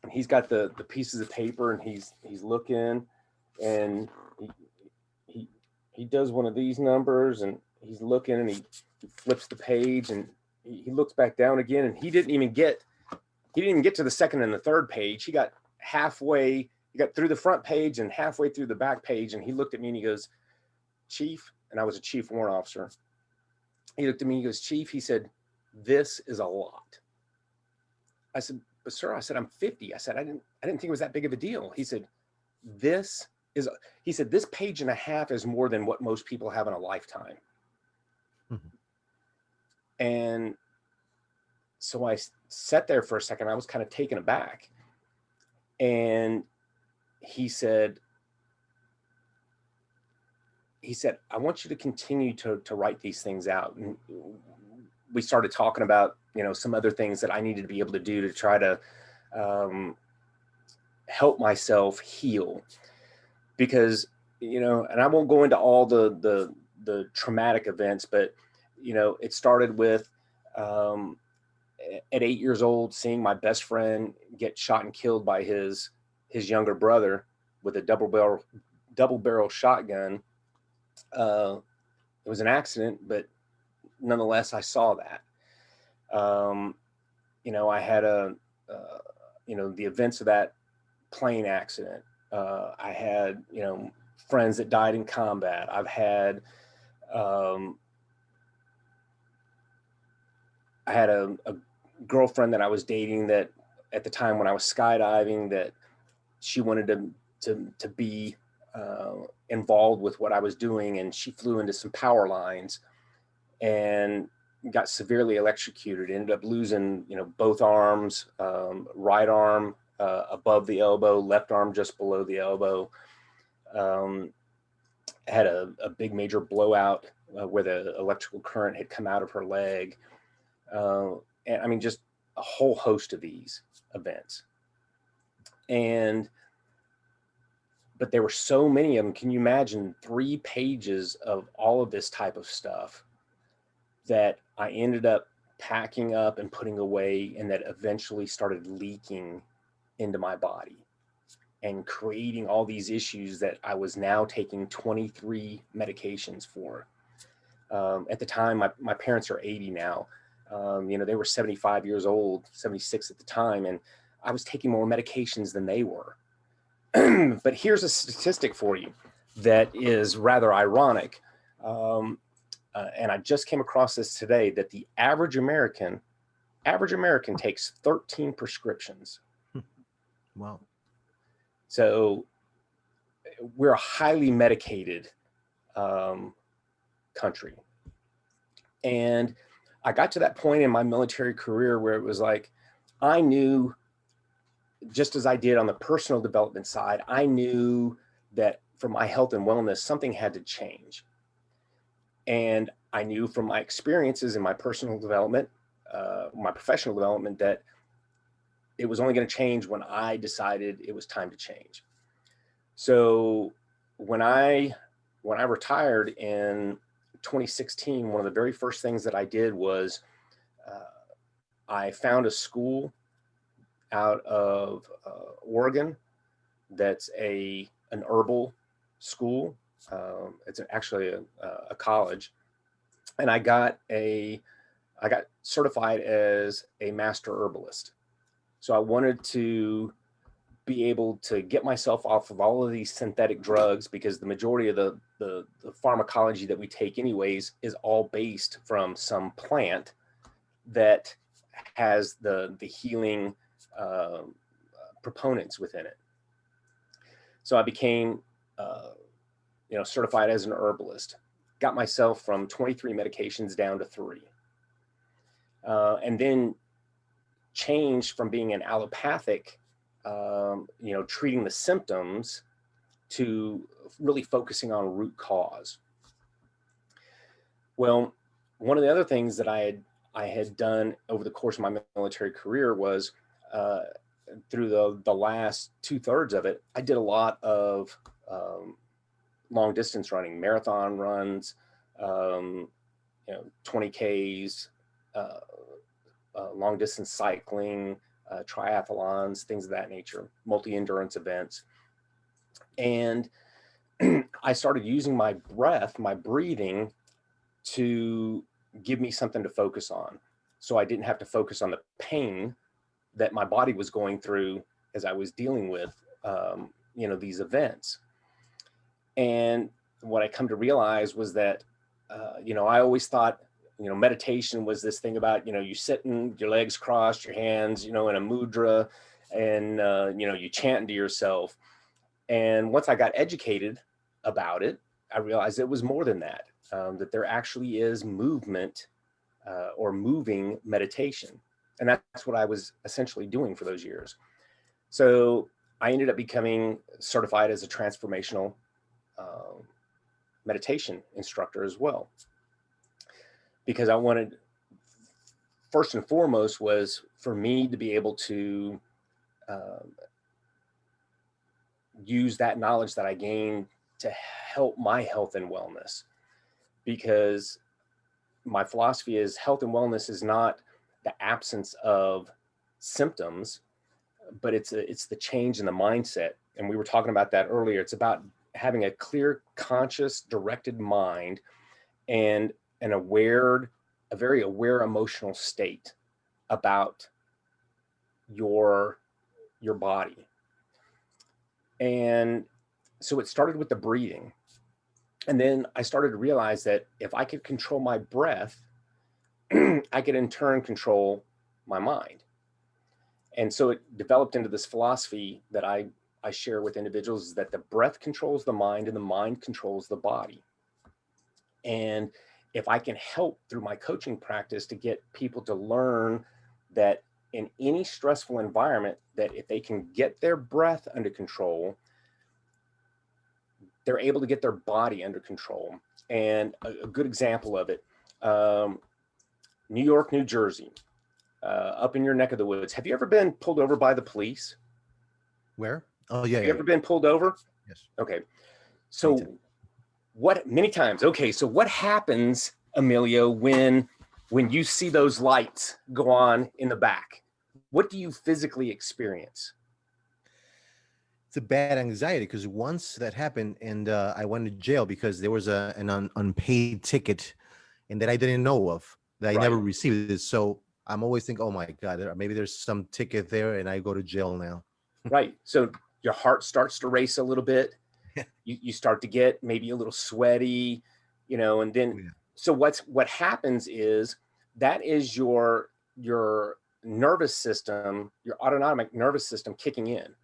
and he's got the pieces of paper, and he's looking, and he does one of these numbers, and he's looking, and he flips the page, and he looks back down again, and he didn't even get to the second and the third page. He got through the front page and halfway through the back page, and he looked at me and he goes, Chief, and I was a chief warrant officer. He looked at me, he goes, Chief, he said, this is a lot. I said, but sir, I said, I'm 50. I said, I didn't think it was that big of a deal. He said, this page and a half is more than what most people have in a lifetime. Mm-hmm. And so I sat there for a second. I was kind of taken aback. And he said, I want you to continue to write these things out. And we started talking about, some other things that I needed to be able to do to try to help myself heal. Because, and I won't go into all the traumatic events, but, it started with, at 8 years old, seeing my best friend get shot and killed by his younger brother with a double barrel shotgun. It was an accident, but nonetheless, I saw that. I had the events of that plane accident. I had, friends that died in combat. I've had, I had a girlfriend that I was dating that at the time when I was skydiving, that she wanted to be involved with what I was doing, and she flew into some power lines and got severely electrocuted. Ended up losing, both arms, right arm above the elbow, left arm just below the elbow. Had a big major blowout where the electrical current had come out of her leg. And I mean, just a whole host of these events. But there were so many of them. Can you imagine 3 pages of all of this type of stuff that I ended up packing up and putting away, and that eventually started leaking into my body and creating all these issues that I was now taking 23 medications for. At the time, my parents are 80 now. They were 75 years old, 76 at the time, and I was taking more medications than they were. But here's a statistic for you that is rather ironic. And I just came across this today, that the average American takes 13 prescriptions.
Wow.
So we're a highly medicated country. And I got to that point in my military career where it was like, I knew just as I did on the personal development side, I knew that for my health and wellness, something had to change. And I knew from my experiences in my personal development, my professional development, that it was only going to change when I decided it was time to change. So when I retired in 2016, one of the very first things that I did was I found a school out of Oregon that's an herbal school. It's actually a college, and I got certified as a master herbalist. So I wanted to be able to get myself off of all of these synthetic drugs, because the majority of the pharmacology that we take anyways is all based from some plant that has the healing proponents within it. So I became certified as an herbalist, got myself from 23 medications down to 3, and then changed from being an allopathic, treating the symptoms, to really focusing on root cause. Well, one of the other things that I had done over the course of my military career was, through the last 2/3 of it, I did a lot of long distance running, marathon runs, 20Ks, long distance cycling, triathlons, things of that nature, multi-endurance events. And I started using my breath, my breathing, to give me something to focus on. So I didn't have to focus on the pain that my body was going through as I was dealing with, these events. And what I come to realize was that, I always thought, meditation was this thing about, you sitting, your legs crossed, your hands, in a mudra, and, you chanting to yourself. And once I got educated about it, I realized it was more than that, that there actually is movement, or moving meditation. And that's what I was essentially doing for those years. So I ended up becoming certified as a transformational meditation instructor as well, because I wanted, first and foremost, was for me to be able to use that knowledge that I gained to help my health and wellness. Because my philosophy is health and wellness is not the absence of symptoms, but it's the change in the mindset. And we were talking about that earlier. It's about having a clear, conscious, directed mind, and a very aware emotional state about your body. And so it started with the breathing. And then I started to realize that if I could control my breath, I could in turn control my mind. And so it developed into this philosophy that I share with individuals, is that the breath controls the mind and the mind controls the body. And if I can help through my coaching practice to get people to learn that in any stressful environment, that if they can get their breath under control, they're able to get their body under control. And a good example of it, New York, New Jersey, up in your neck of the woods. Have you ever been pulled over by the police?
Where? Oh, yeah.
Have you ever been pulled over?
Yes.
Okay. So many times. Okay. So what happens, Emilio, when you see those lights go on in the back? What do you physically experience?
It's a bad anxiety, because once that happened, and I went to jail because there was an unpaid ticket, and that I didn't know of, that I
Right.
never received it. So I'm always thinking, oh my God, maybe there's some ticket there and I go to jail now.
Right. So your heart starts to race a little bit. You start to get maybe a little sweaty, and then, so what happens is that is your nervous system, your autonomic nervous system kicking in.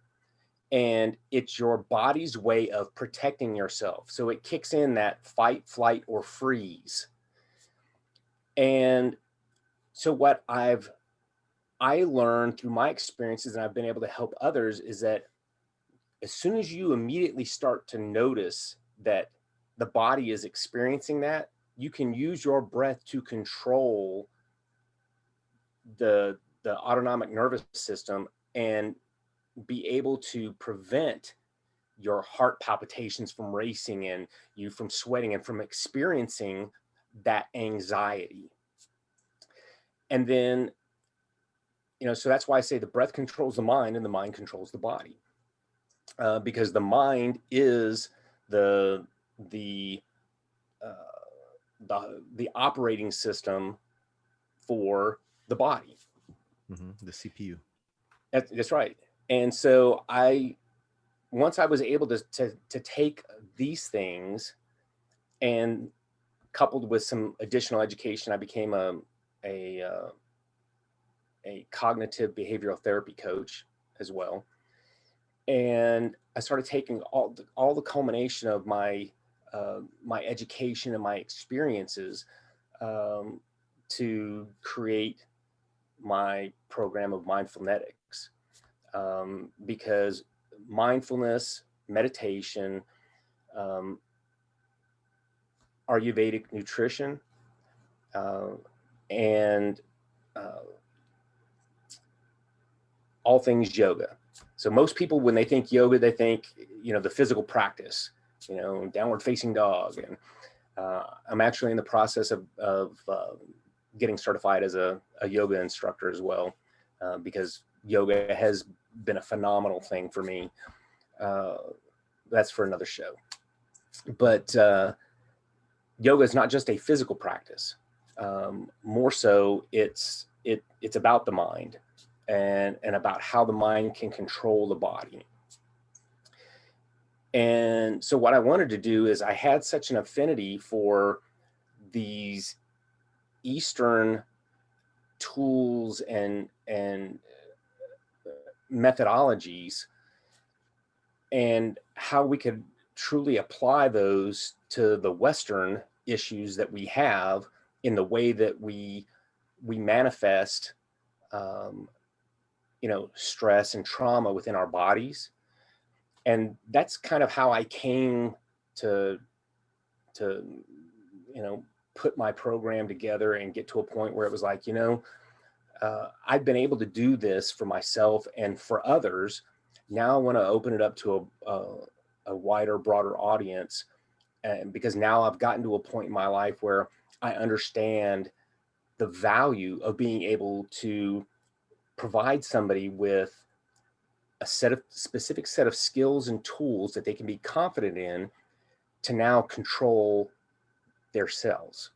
And it's your body's way of protecting yourself. So it kicks in that fight, flight, or freeze. And so what I've I learned through my experiences, and I've been able to help others, is that as soon as you immediately start to notice that the body is experiencing that, you can use your breath to control the autonomic nervous system and be able to prevent your heart palpitations from racing and you from sweating and from experiencing that anxiety. And then, so that's why I say the breath controls the mind and the mind controls the body, because the mind is the the uh, the operating system for the body.
The CPU.
That's right. And so once I was able to take these things and coupled with some additional education, I became a, uh, a cognitive behavioral therapy coach as well. And I started taking all the culmination of my education and my experiences, um, to create my program of Mindfulnetics, because mindfulness, meditation, um, Ayurvedic nutrition, uh, and uh, all things yoga. So most people, when they think yoga, they think, the physical practice, downward facing dog. And I'm actually in the process of getting certified as a yoga instructor as well, because yoga has been a phenomenal thing for me. Uh, that's for another show. But yoga is not just a physical practice. More so, it's about the mind and about how the mind can control the body. And so what I wanted to do is I had such an affinity for these Eastern tools and methodologies, and how we could truly apply those to the Western issues that we have in the way that we manifest, um, stress and trauma within our bodies. And that's kind of how I came to to put my program together and get to a point where it was like, I've been able to do this for myself and for others. Now I want to open it up to a wider, broader audience. And because now I've gotten to a point in my life where I understand the value of being able to provide somebody with a specific set of skills and tools that they can be confident in to now control their cells,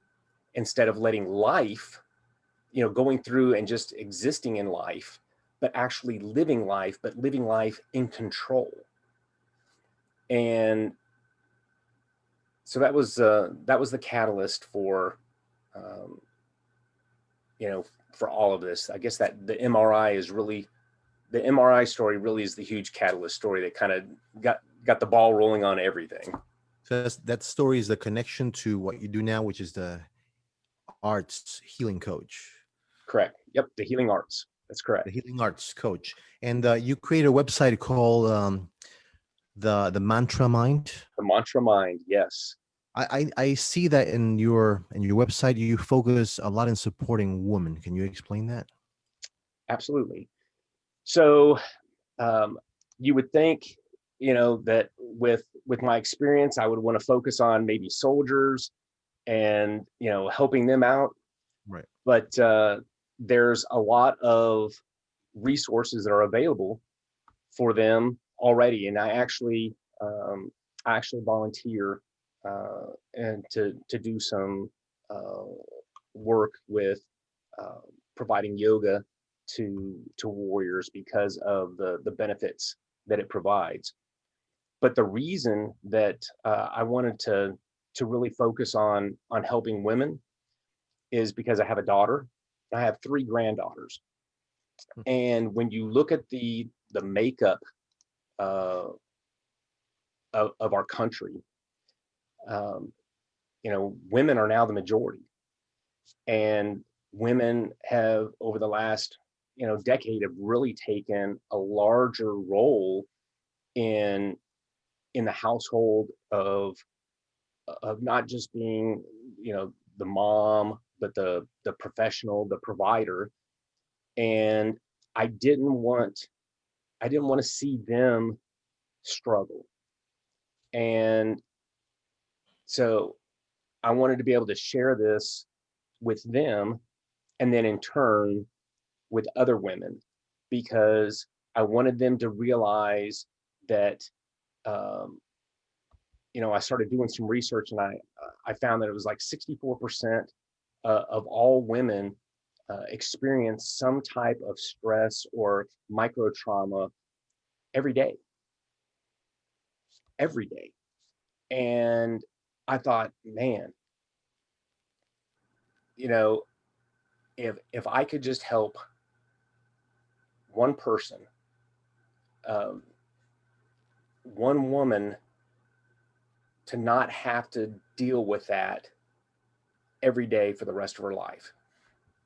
instead of letting life, going through and just existing in life, but actually living life, but living life in control. And so that was the catalyst for, um, for all of this. I guess that the MRI story really is the huge catalyst story that kind of got the ball rolling on everything.
So that story is the connection to what you do now, which is the arts healing coach.
Correct. Yep. The healing arts. That's
The
correct.
healing arts coach. And you create a website called the Mantra Mind.
The mantra mind. Yes.
I see that in your website you focus a lot in supporting women. Can you explain that?
Absolutely. So, um, you would think, that with my experience, I would want to focus on maybe soldiers and, helping them out.
Right.
But there's a lot of resources that are available for them already. And I actually volunteer, and to do some uh, work with, uh, providing yoga to warriors because of the benefits that it provides. But the reason that I wanted to really focus on helping women is because I have a daughter. I have three granddaughters,
Hmm.
and when you look at the makeup uh, of our country, um, women are now the majority, and women have over the last decade have really taken a larger role in the household of not just being, the mom, but the professional, the provider. And I didn't want to see them struggle. And so I wanted to be able to share this with them, and then in turn with other women, because I wanted them to realize that, um, I started doing some research, and I found that it was like 64% of all women experience some type of stress or micro trauma every day, every day. And I thought, man, you know, if I could just help one person, um, one woman, to not have to deal with that every day for the rest of her life,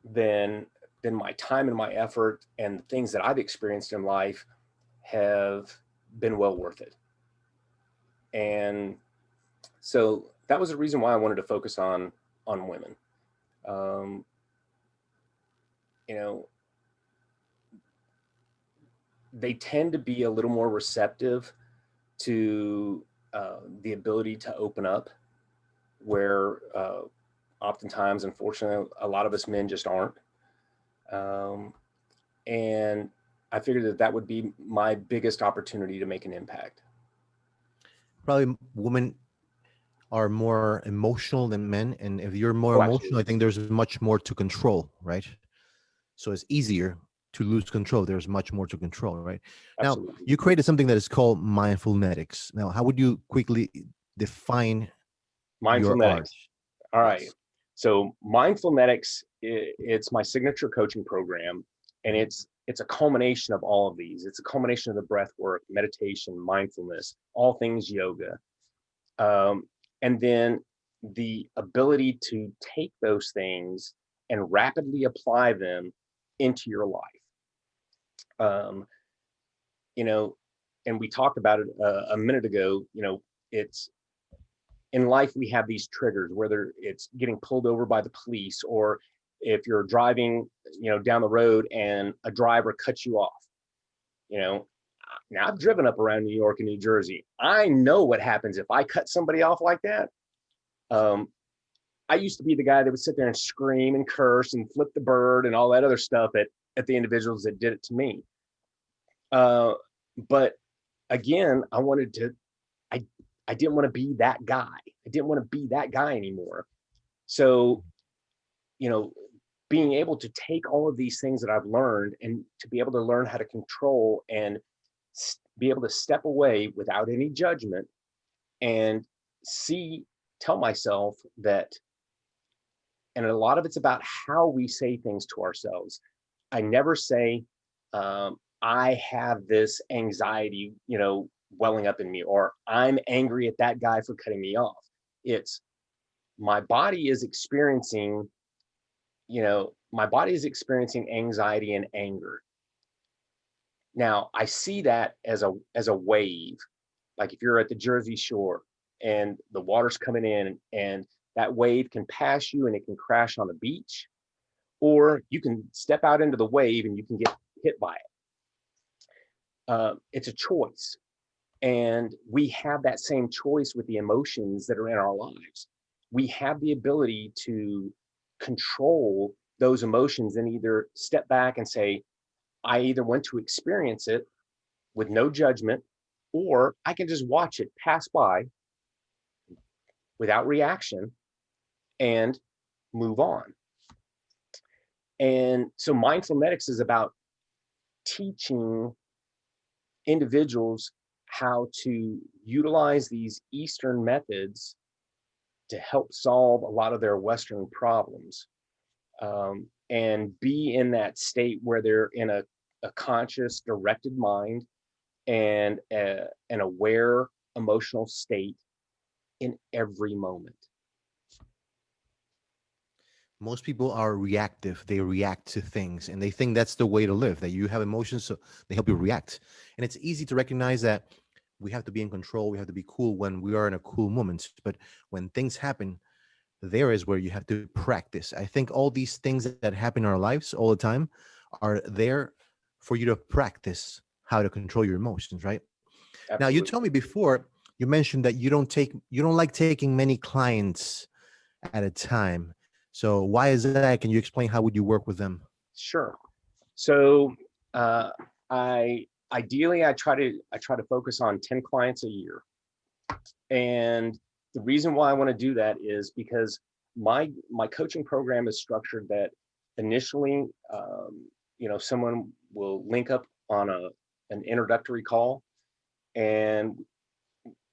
then my time and my effort and the things that I've experienced in life have been well worth it. And so that was the reason why I wanted to focus on women. Um, you know, they tend to be a little more receptive to the ability to open up, where oftentimes, unfortunately, a lot of us men just aren't. Um, and I figured that that would be my biggest opportunity to make an impact.
Probably women are more emotional than men, and if you're more
Oh,
emotional, I
absolutely.
think there's much more to control, right? So it's easier to lose control. There's much more to control, right? Now,
Absolutely.
you created something that is called Mindfulnetics. Now, how would you quickly define your art?
Mindfulnetics. All right.
Yes.
So Mindfulnetics, it's my signature coaching program, and it's a culmination of all of these. It's a culmination of the breath work, meditation, mindfulness, all things yoga, um, and then the ability to take those things and rapidly apply them into your life. Um, you know, and we talked about it a minute ago. It's in life we have these triggers, whether it's getting pulled over by the police, or if you're driving, down the road and a driver cuts you off. You know, now I've driven up around New York and New Jersey. I know what happens if I cut somebody off like that. Um, I used to be the guy that would sit there and scream and curse and flip the bird and all that other stuff at the individuals that did it to me. Uh, but again, I, I didn't want to be that guy. I didn't want to be that guy anymore. So, you know, being able to take all of these things that I've learned and to be able to learn how to control and be able to step away without any judgment and tell myself that, and a lot of it's about how we say things to ourselves. I never say, I have this anxiety, welling up in me, or I'm angry at that guy for cutting me off. It's my body is experiencing, my body is experiencing anxiety and anger. Now I see that as a wave. Like if you're at the Jersey Shore and the water's coming in, and that wave can pass you and it can crash on the beach, or you can step out into the wave and you can get hit by it. It's a choice. And we have that same choice with the emotions that are in our lives. We have the ability to control those emotions and either step back and say, I either want to experience it with no judgment, or I can just watch it pass by without reaction and move on. And so mindfulnetics is about teaching individuals how to utilize these Eastern methods to help solve a lot of their Western problems, and be in that state where they're in a conscious, directed mind and an aware emotional state in every moment.
Most people are reactive. They react to things and they think that's the way to live, that you have emotions, so they help you react. And it's easy to recognize that we have to be in control. We have to be cool when we are in a cool moment. But when things happen, there is where you have to practice. I think all these things that happen in our lives all the time are there for you to practice how to control your emotions, right? Now, you told
Absolutely.
me before, you mentioned that you don't like taking many clients at a time. So why is that? Can you explain how would you work with them?
Sure. So uh, I ideally I try to focus on 10 clients a year. And the reason why I want to do that is because my coaching program is structured that initially, someone will link up on an introductory call, and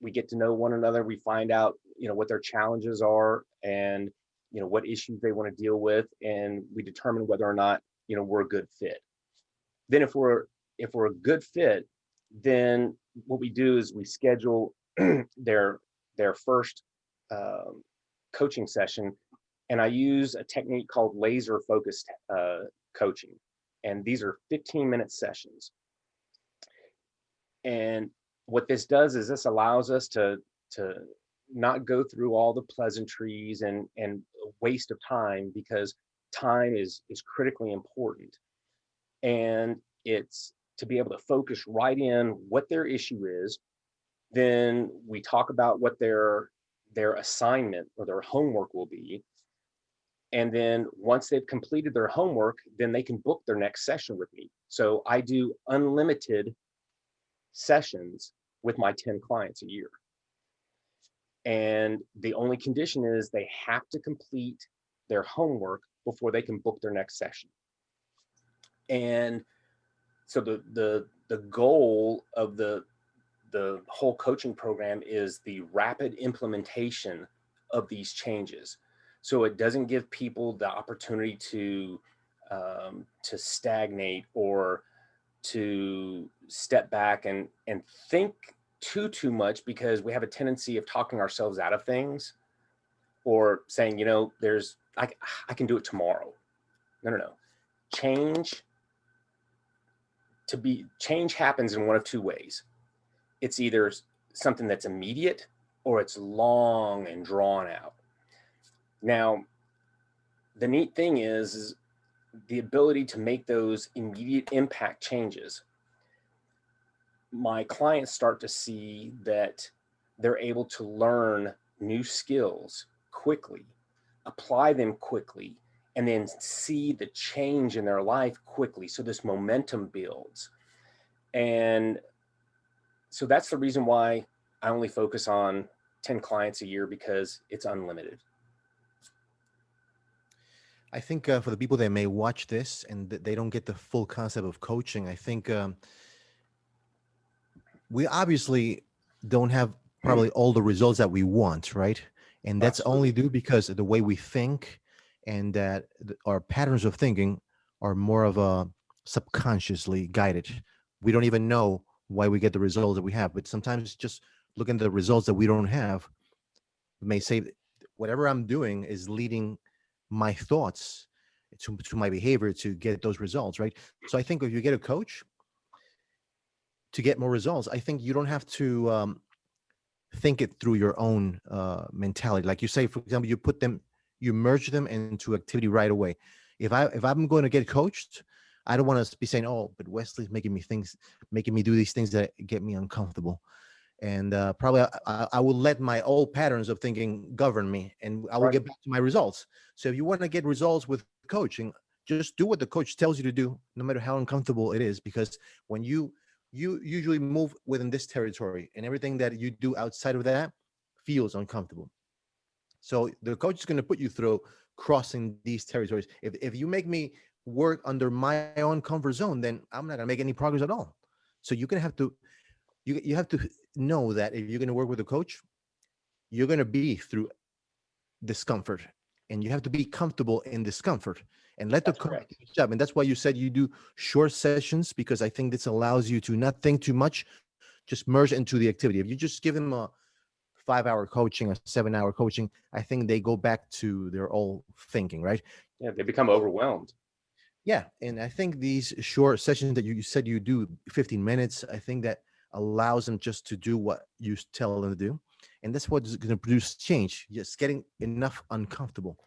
we get to know one another. We find out, what their challenges are, and what issues they want to deal with, and we determine whether or not we're a good fit. Then if we're a good fit, then what we do is we schedule their their first um, coaching session, and I use a technique called laser focused coaching, and these are 15-minute sessions. And what this does is this allows us to not go through all the pleasantries and waste of time, because time is critically important. And it's to be able to focus right in what their issue is. Then we talk about what their assignment or their homework will be. And then once they've completed their homework, then they can book their next session with me. So I do unlimited sessions with my 10 clients a year. And the only condition is they have to complete their homework before they can book their next session. And so the goal of the whole coaching program is the rapid implementation of these changes. So it doesn't give people the opportunity to stagnate or to step back and think too much, because we have a tendency of talking ourselves out of things, or saying, there's I can do it tomorrow. No. Change change happens in one of two ways. It's either something that's immediate, or it's long and drawn out. Now, the neat thing is the ability to make those immediate impact changes. My clients start to see that they're able to learn new skills quickly, apply them quickly, and then see the change in their life quickly. So this momentum builds. And so that's the reason why I only focus on 10 clients a year, because it's unlimited.
I think for the people that may watch this and they don't get the full concept of coaching, I think we obviously don't have probably all the results that we want, right? And that's only
Absolutely.
due because of the way we think, and that our patterns of thinking are more of a subconsciously guided. We don't even know why we get the results that we have, but sometimes just looking at the results that we don't have, we may say whatever I'm doing is leading my thoughts to my behavior to get those results, right? So I think if you get a coach to get more results, I think you don't have to think it through your own mentality. Like you say, for example, you merge them into activity right away. If I'm going to get coached, I don't want to be saying, "Oh, but Wesley's making me do these things that get me uncomfortable." And probably I will let my old patterns of thinking govern me, and I will
Right.
get back to my results. So if you want to get results with coaching, just do what the coach tells you to do, no matter how uncomfortable it is, because when you usually move within this territory, and everything that you do outside of that feels uncomfortable. So the coach is going to put you through crossing these territories. If you make me work under my own comfort zone, then I'm not going to make any progress at all. So you're going to have to you have to know that if you're going to work with a coach, you're going to be through discomfort, and you have to be comfortable in discomfort and let the
That's
coach do
correct.
his job. And that's why you said you do short sessions, because I think this allows you to not think too much, just merge into the activity. If you just give them a 5-hour coaching or 7-hour coaching, I think they go back to their old thinking, right?
Yeah, they become
So,
overwhelmed.
yeah, and I think these short sessions that you said you do 15 minutes, I think that allows them just to do what you tell them to do, and that's what's going to produce change. Just getting enough uncomfortable,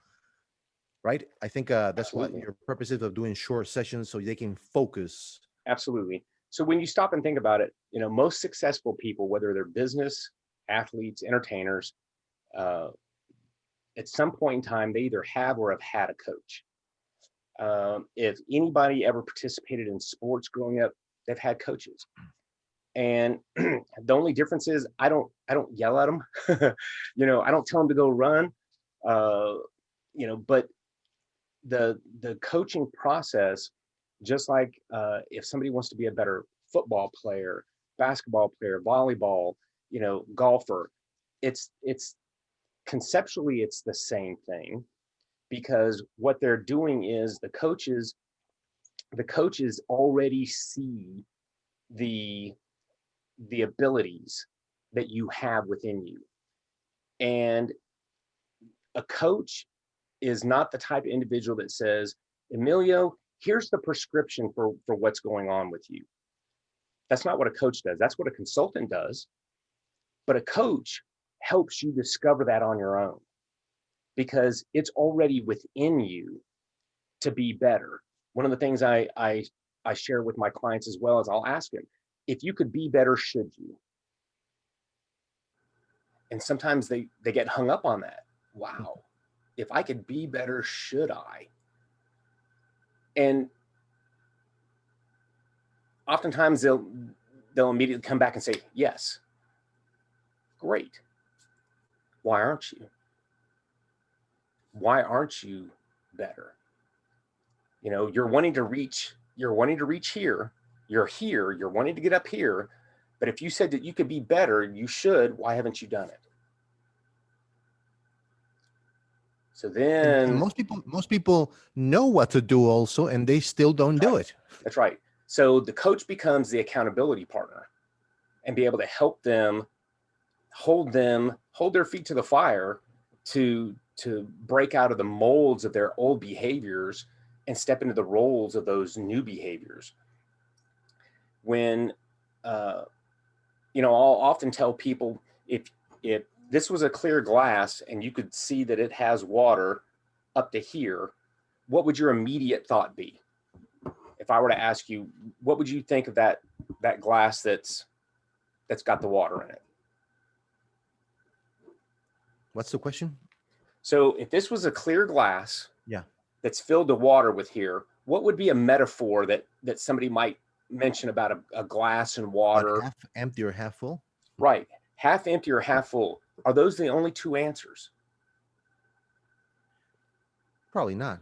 right? I think that's what
Absolutely.
your purpose is of doing short sessions so they can focus.
Absolutely. So when you stop and think about it, most successful people, whether they're business, athletes, entertainers, uh, at some point in time, they either have or have had a coach. If anybody ever participated in sports growing up, they've had coaches. And the only difference is I don't yell at them. I don't tell them to go run. Uh, but the coaching process, just like if somebody wants to be a better football player, basketball player, volleyball, golfer, it's conceptually it's the same thing, because what they're doing is the coaches already see the the abilities that you have within you. And a coach is not the type of individual that says, Emilio, here's the prescription for what's going on with you. That's not what a coach does. That's what a consultant does. But a coach helps you discover that on your own, because it's already within you to be better. One of the things I share with my clients as well is I'll ask them, if you could be better, should you? And sometimes they get hung up on that. Wow, if I could be better, should I? And oftentimes they'll immediately come back and say, yes. Great. Why aren't you? Why aren't you better? You're wanting to reach here. You're here, you're wanting to get up here. But if you said that you could be better, you should, why haven't you done it? So
And
then,
most people know what to do also, and they still don't
right,
do it.
that's right. So the coach becomes the accountability partner and be able to help them, hold their feet to the fire to break out of the molds of their old behaviors and step into the roles of those new behaviors. When I'll often tell people, if this was a clear glass and you could see that it has water up to here, what would your immediate thought be? If I were to ask you, what would you think of that glass that's got the water in it?
What's the question?
So if this was a clear glass
Yeah.
that's filled to water with here, what would be a metaphor that somebody might mention about a glass and
About
water?
half empty or half full?
Right. Half empty or half full. Are those the only two answers?
Probably not.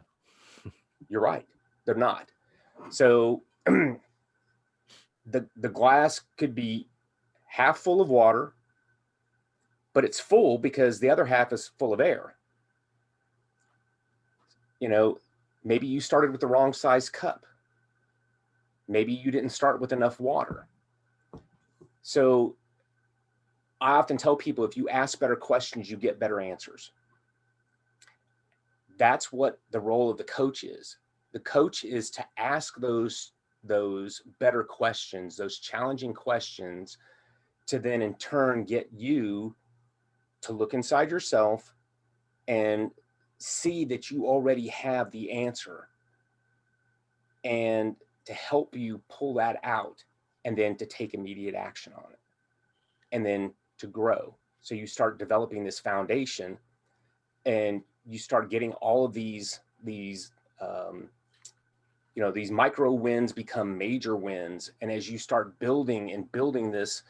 You're right. They're not. So the glass could be half full of water, but it's full because the other half is full of air. Maybe you started with the wrong size cup. Maybe you didn't start with enough water. So I often tell people, if you ask better questions, you get better answers. That's what the role of the coach is. The coach is to ask those better questions, those challenging questions, to then in turn get you to look inside yourself and see that you already have the answer, and to help you pull that out, and then to take immediate action on it, and then to grow. So you start developing this foundation, and you start getting all of um, these micro wins become major wins. And as you start building this,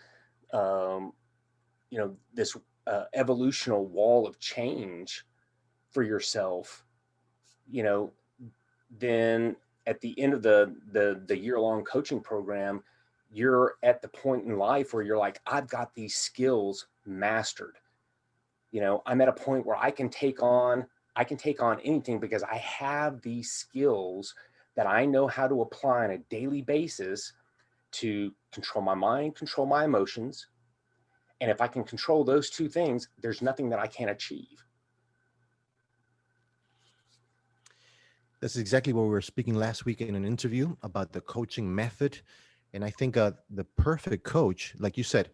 um, this evolutional wall of change for yourself, you know, then at the end of the year-long coaching program, you're at the point in life where you're like, I've got these skills mastered. I'm at a point where I can take on anything, because I have these skills that I know how to apply on a daily basis to control my mind, control my emotions, And if I can control those two things, there's nothing that I can't achieve.
That's exactly what we were speaking last week in an interview about the coaching method. And I think the perfect coach, like you said,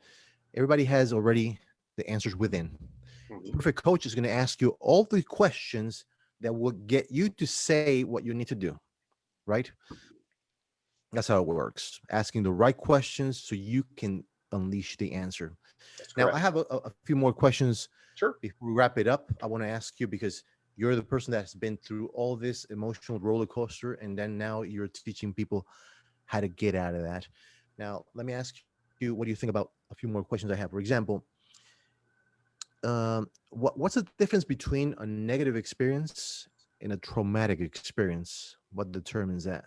everybody has already the answers within. The
Mhm.
perfect coach is going to ask you all the questions that will get you to say what you need to do, right? That's how it works. Asking the right questions so you can unleash the answer.
That's
Now, I
correct.
have a few more questions
Sure.
before we wrap it up. I want to ask you because you're the person that's been through all this emotional roller coaster, and then now you're teaching people how to get out of that. Now, let me ask you, what do you think about a few more questions I have? For example, what's the difference between a negative experience and a traumatic experience? What determines that?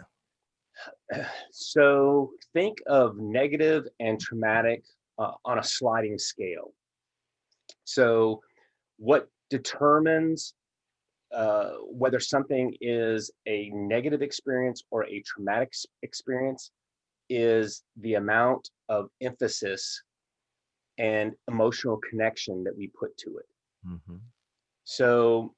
So think of negative and traumatic on a sliding scale. So what determines whether something is a negative experience or a traumatic experience is the amount of emphasis and emotional connection that we put to it.
Hmm.
So,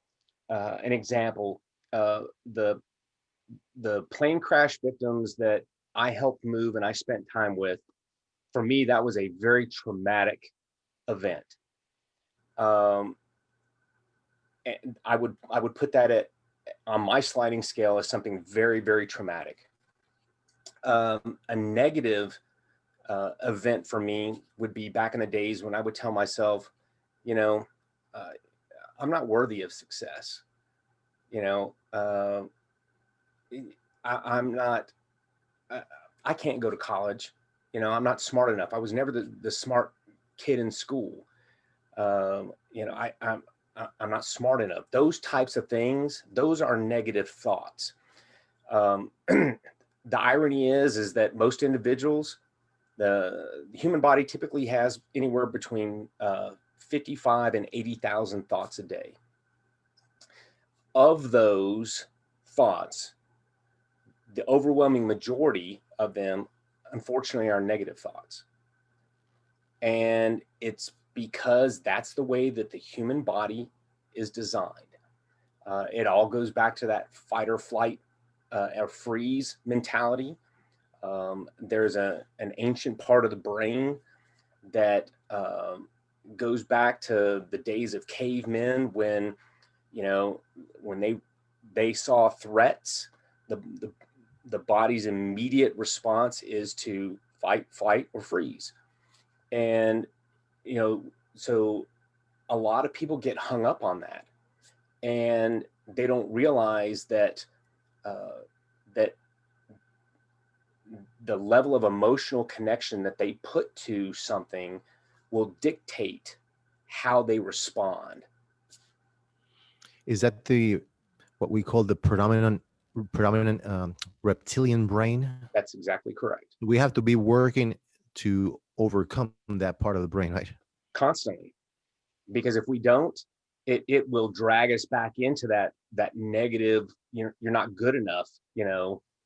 an example: uh, the plane crash victims that I helped move and I spent time with. For me, that was a very traumatic event. Um, and I would put that at on my sliding scale as something very, very traumatic. A negative event for me would be back in the days when I would tell myself, you know, uh, I'm not worthy of success. You know, I'm not. I, I can't go to college. I'm not smart enough. I was never the smart kid in school. I'm not smart enough. Those types of things. Those are negative thoughts. The irony is that most individuals, the human body typically has anywhere between 55 and 80,000 thoughts a day. Of those thoughts, the overwhelming majority of them, unfortunately, are negative thoughts. And it's because that's the way that the human body is designed. It all goes back to that fight or flight or freeze mentality. There's an ancient part of the brain that goes back to the days of cavemen when you know when they saw threats. The, the the body's immediate response is to fight, flight, or freeze. And so a lot of people get hung up on that, and they don't realize that uh, that the level of emotional connection that they put to something will dictate how they respond.
Is that the what we call the predominant reptilian brain?
That's exactly correct.
We have to be working to overcome that part of the brain, right?
Constantly, because if we don't, it will drag us back into that negative, you're not good enough,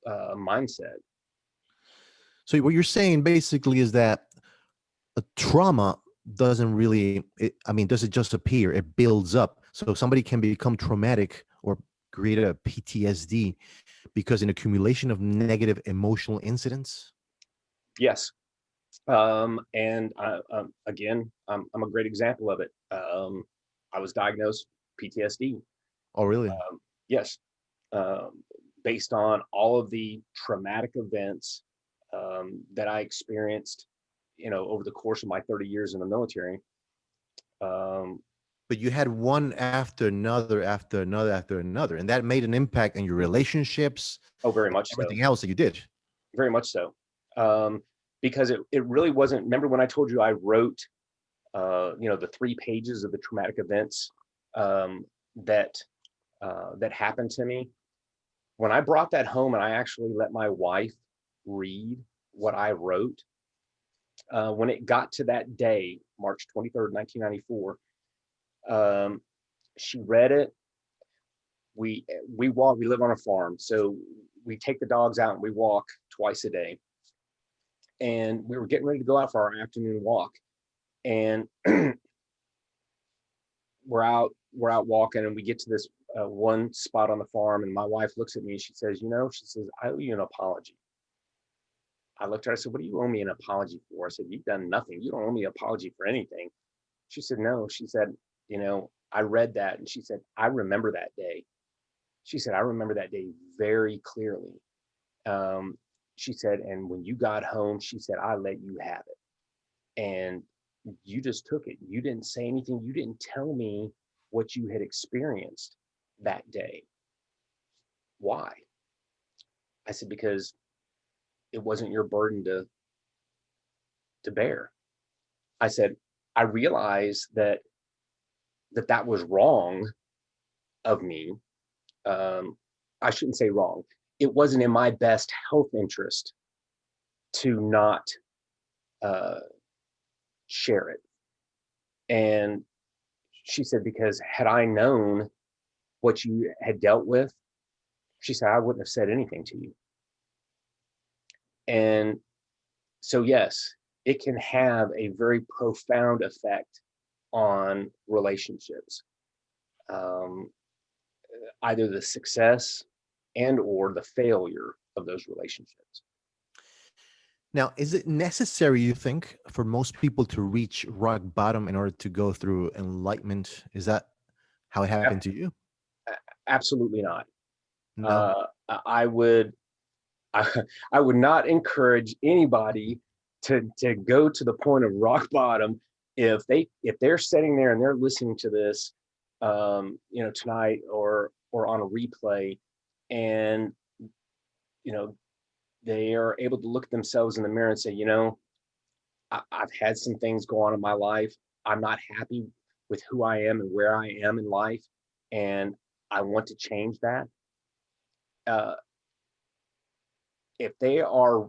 mindset.
So what you're saying basically is that a trauma doesn't really, I mean, does it just appear? It builds up. So somebody can become traumatic or create a PTSD because an accumulation of negative emotional incidents.
Yes. And again, I'm a great example of it. I was diagnosed PTSD.
Oh, really?
Yes. um, Based on all of the traumatic events that I experienced, over the course of my 30 years in the military. Um,
But you had one after another, after another, after another, and that made an impact on your relationships
oh, very
and
much so.
everything else that you did.
Very much so. Because it really wasn't. Remember when I told you I wrote, the 3 pages of the traumatic events um, that that happened to me. When I brought that home and I actually let my wife read what I wrote, when it got to that day, March 23rd, 1994, she read it. We walk. We live on a farm, so we take the dogs out and we walk twice a day. And we were getting ready to go out for our afternoon walk, And we're out walking, and we get to this one spot on the farm, and my wife looks at me and she says, she says, I owe you an apology. I looked at her, I said, what do you owe me an apology for? I said, you've done nothing. You don't owe me an apology for anything. She said, no. She said, I read that. And she said, I remember that day. She said, I remember that day very clearly. Um, she said, and when you got home, she said, I let you have it. And you just took it. You didn't say anything. You didn't tell me what you had experienced that day. Why? I said, because it wasn't your burden to bear. I said, I realized that was wrong of me. I shouldn't say wrong. It wasn't in my best health interest to not uh, share it. And she said, because had I known what you had dealt with, she said, I wouldn't have said anything to you. And so, yes, it can have a very profound effect on relationships, um, either the success and or the failure of those relationships.
Now, is it necessary, you think, for most people to reach rock bottom in order to go through enlightenment? Is that how it happened to you?
Absolutely not.
No.
Uh, I would I, I would not encourage anybody to go to the point of rock bottom if they're sitting there and they're listening to this, tonight or on a replay, and you know they are able to look at themselves in the mirror and say, I've had some things go on in my life. I'm not happy with who I am and where I am in life, and I want to change that. Uh, if they are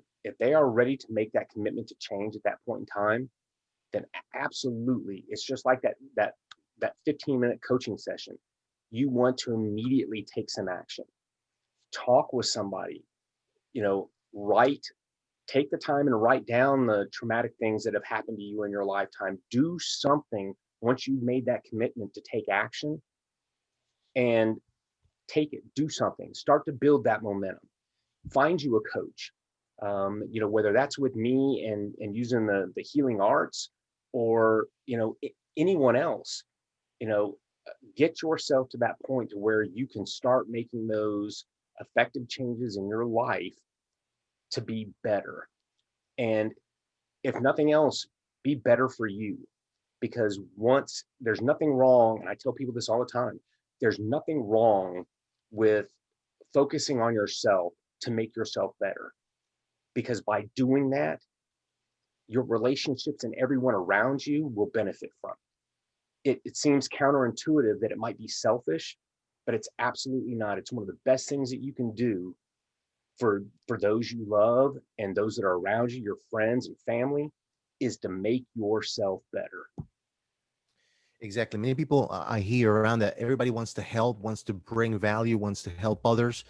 ready to make that commitment to change at that point in time, then absolutely, it's just like that 15-minute coaching session. You want to immediately take some action. Talk with somebody. Write. Take the time and write down the traumatic things that have happened to you in your lifetime. Do something once you've made that commitment to take action, and take it. Do something. Start to build that momentum. Find you a coach. Whether that's with me and using the healing arts, or anyone else. You know, get yourself to that point to where you can start making those effective changes in your life to be better. And if nothing else, be better for you. Because once there's nothing wrong, and I tell people this all the time, there's nothing wrong with focusing on yourself to make yourself better. Because by doing that, your relationships and everyone around you will benefit from it. It seems counterintuitive that it might be selfish, but it's absolutely not. It's one of the best things that you can do for those you love and those that are around you, your friends and family, is to make yourself better.
Exactly. Many people I hear around that everybody wants to help, wants to bring value, wants to help others,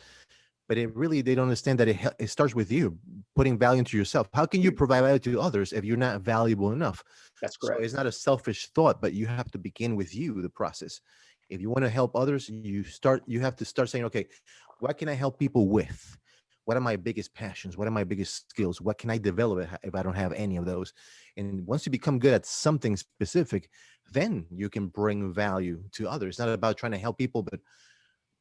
but they don't understand that it starts with you putting value into yourself. How can you provide value to others if you're not valuable enough?
That's
So
correct.
it's not a selfish thought, but you have to begin with you, the process. If you want to help others, you have to start saying, okay, what can I help people with? What are my biggest passions? What are my biggest skills? What can I develop if I don't have any of those? And once you become good at something specific, then you can bring value to others. It's not about trying to help people, but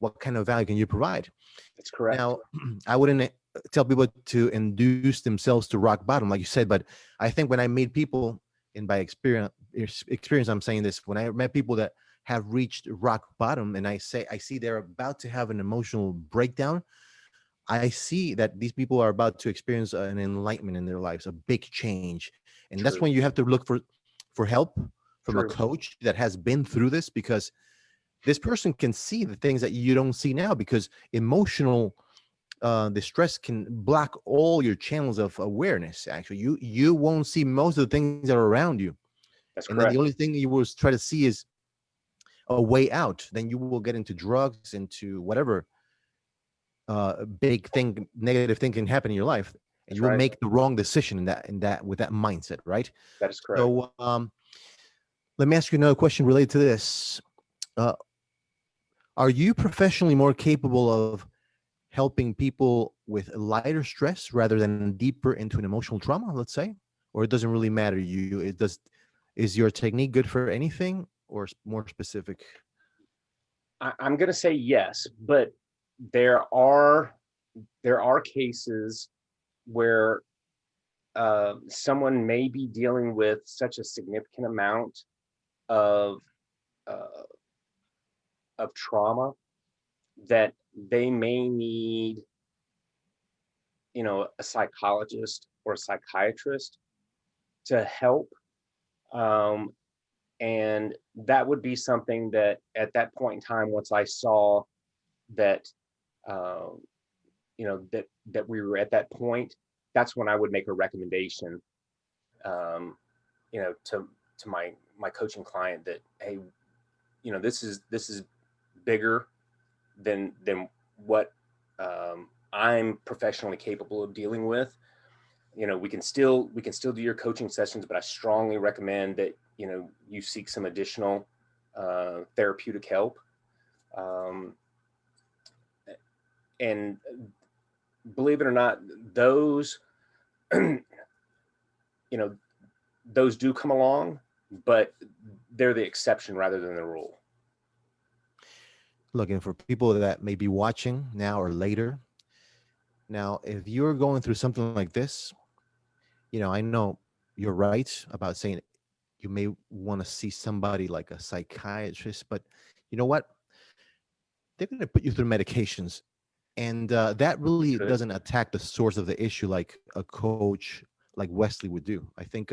what kind of value can you provide?
That's correct.
Now, I wouldn't tell people to induce themselves to rock bottom, like you said, but I think when I meet people, and by experience, I'm saying this, when I met people that have reached rock bottom, and I see they're about to have an emotional breakdown, I see that these people are about to experience an enlightenment in their lives, a big change, and that's
True.
when you have to look for help from a
True.
coach that has been through this, because this person can see the things that you don't see now, because emotional distress can block all your channels of awareness. Actually, you won't see most of the things that are around you,
That's
and then the
correct.
only thing you will try to see is a way out. Then you will get into drugs, into whatever big thing, negative thing can happen in your life, and
That's
you will
right.
make the wrong decision in that with that mindset, right?
That is correct.
So Let me ask you another question related to this. Uh, are you professionally more capable of helping people with lighter stress rather than deeper into an emotional trauma, let's say? Or it doesn't really matter? Is your technique good for anything or more specific?
I'm going to say yes, but there are there are cases where someone may be dealing with such a significant amount of uh, of trauma that they may need, a psychologist or a psychiatrist to help. Um, and that would be something that at that point in time, once I saw that, uh, that we were at that point, that's when I would make a recommendation, um, to my coaching client that, hey, this is bigger than what I'm professionally capable of dealing with. We can still do your coaching sessions, but I strongly recommend that you seek some additional therapeutic help. Um, and believe it or not, those you know those do come along, but they're the exception rather than the rule.
Looking for people that may be watching now or later. Now, if you're going through something like this, I know you're right about saying you may want to see somebody like a psychiatrist, but you know what? They're going to put you through medications, and that really
Could.
doesn't attack the source of the issue like a coach like Wesley would do. I think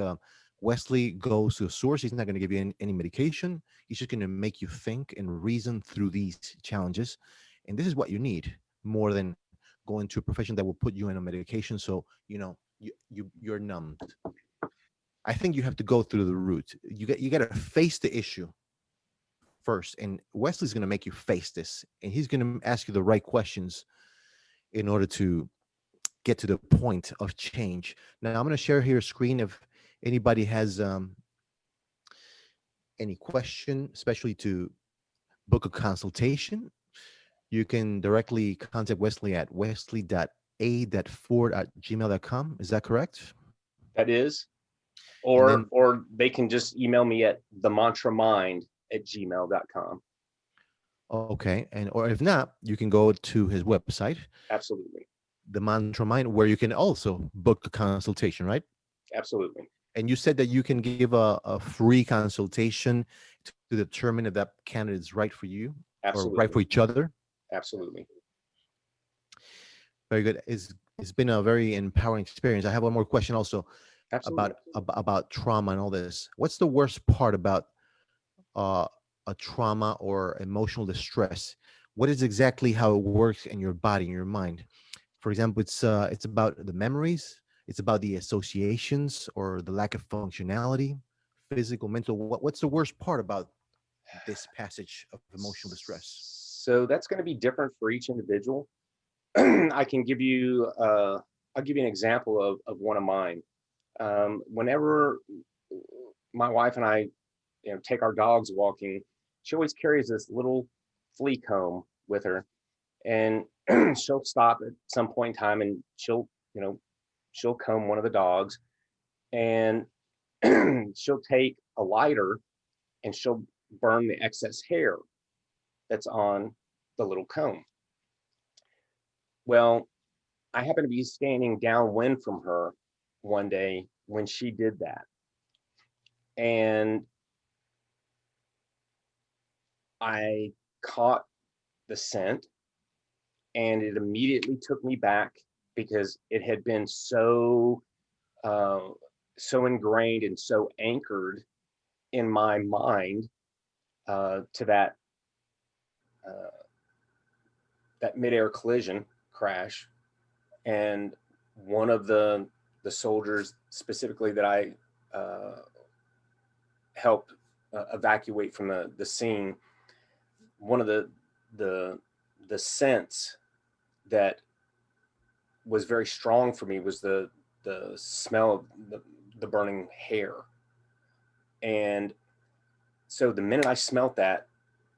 Wesley goes to a source. He's not going to give you any medication. He's just going to make you think and reason through these challenges, and this is what you need more than going to a profession that will put you in a medication. So you're numbed. I think you have to go through the root. You got to face the issue first, and Wesley's going to make you face this, and he's going to ask you the right questions in order to get to the point of change. Now, I'm going to share here a screen if anybody has any question, especially to book a consultation. You can directly contact Wesley at wesley.a.ford@gmail.com. Is that correct?
That is,
And then,
or they can just email me at themantramind@gmail.com.
okay. And or if not, you can go to his website,
Absolutely.
the Mantra Mind, where you can also book a consultation, right?
Absolutely.
And you said that you can give a free consultation to determine if that candidate is right for you or right for
Absolutely.
each other.
Absolutely.
Very good. It's been a very empowering experience. I have one more question also
Absolutely.
about trauma and all this. What's the worst part about uh, a trauma or emotional distress? What is exactly how it works in your body, in your mind? For example, it's about the memories, it's about the associations or the lack of functionality, physical, mental. What's the worst part about this passage of emotional distress?
So that's going to be different for each individual. I can give you, I'll give you an example of one of mine. Whenever my wife and I, take our dogs walking, she always carries this little flea comb with her, and she'll stop at some point in time, and you know, she'll comb one of the dogs, and she'll take a lighter and she'll burn the excess hair that's on the little comb. Well, I happened to be standing downwind from her one day when she did that. And I caught the scent, and it immediately took me back because it had been uh, so ingrained and so anchored in my mind, to uh, that midair collision crash. And one of the soldiers specifically that I uh, helped evacuate from the scene, one of the the scents that was very strong for me was the smell of the burning hair. And so the minute I smelt that,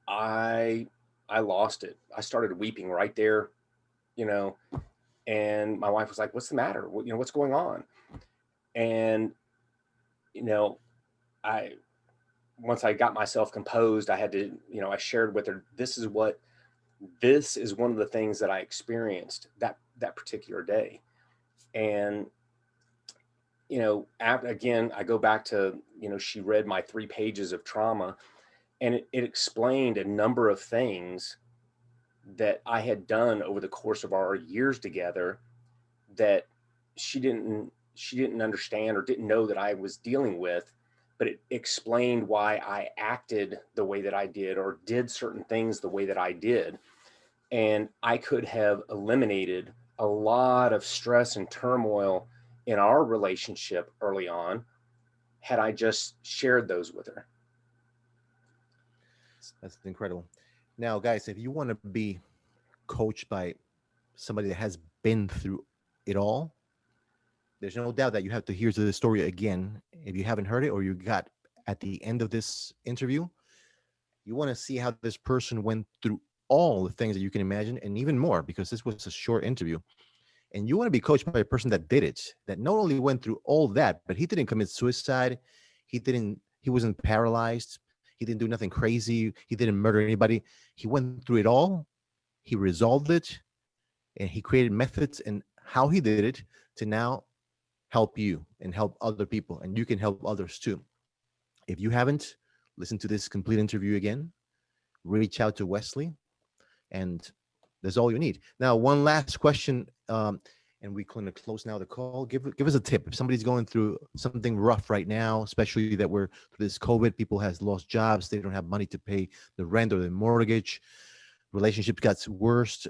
I I lost it. I started weeping right there, you know, and my wife was like, "What's the matter? What's going on?" And you know, I once I got myself composed, I had to, I shared with her, this is one of the things that I experienced that particular day. And again, I go back to, she read my 3 pages of trauma, and it explained a number of things that I had done over the course of our years together that she didn't understand or didn't know that I was dealing with, but it explained why I acted the way that I did or did certain things the way that I did. And I could have eliminated a lot of stress and turmoil in our relationship early on had I just shared those with her.
That's incredible. Now, guys, if you want to be coached by somebody that has been through it all, there's no doubt that you have to hear the story again. If you haven't heard it or you got at the end of this interview, you want to see how this person went through all the things that you can imagine and even more, because this was a short interview. And you want to be coached by a person that did it, that not only went through all that, but he didn't commit suicide. He wasn't paralyzed. He didn't do nothing crazy. He didn't murder anybody. He went through it all. He resolved it, and he created methods and how he did it to now help you and help other people. And you can help others too. If you haven't listened to this complete interview again, reach out to Wesley, and that's all you need. Now, one last question, and we're going to close now the call. Give us a tip if somebody's going through something rough right now, especially that we're through this COVID. People has lost jobs, they don't have money to pay the rent or the mortgage. Relationships got worse,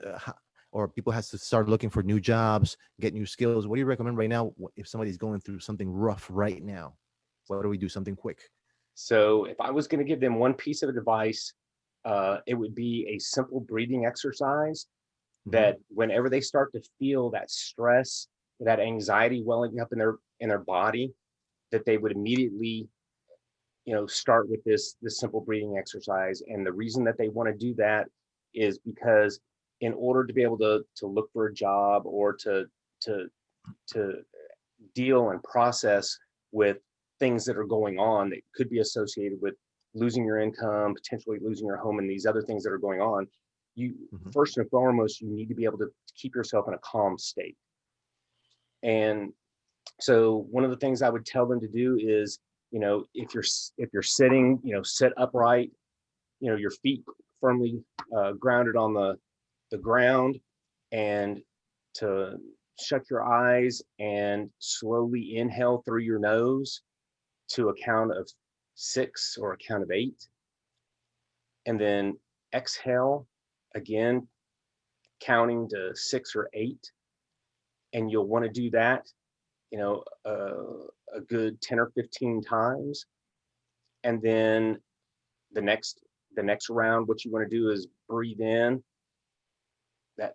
or people has to start looking for new jobs, get new skills. What do you recommend right now if somebody's going through something rough right now? What do we do? Something quick.
So if I was going to give them one piece of advice, it would be a simple breathing exercise
Mm-hmm.
that whenever they start to feel that stress, that anxiety welling up in their body, that they would immediately, start with this simple breathing exercise. And the reason that they want to do that is because in order to be able to look for a job or to to deal and process with things that are going on that could be associated with losing your income, potentially losing your home, and these other things that are going on, you
Mm-hmm.
first and foremost, you need to be able to keep yourself in a calm state. And so one of the things I would tell them to do is, if you're sitting, sit upright, your feet firmly grounded on the ground, and to shut your eyes and slowly inhale through your nose to a count of 6 or a count of 8, and then exhale again, counting to 6 or 8. And you'll want to do that, a good 10 or 15 times. And then the next the next round, what you want to do is breathe in that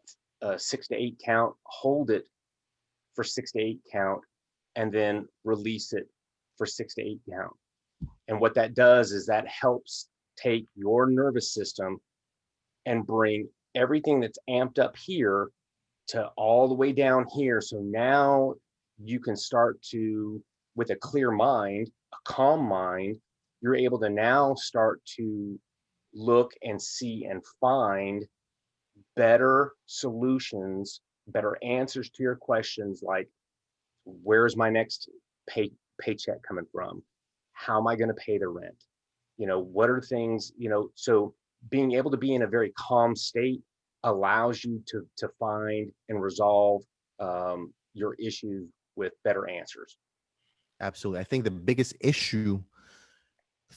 6 to 8 count, hold it for 6 to 8 count, and then release it for 6 to 8 count. And what that does is that helps take your nervous system and bring everything that's amped up here to all the way down here. So now you can start to, with a clear mind, a calm mind, you're able to now start to look and see and find better solutions, better answers to your questions, like where's my next paycheck coming from? How am I going to pay the rent? What are things, so being able to be in a very calm state allows you to find and resolve your issues with better answers.
Absolutely. I think the biggest issue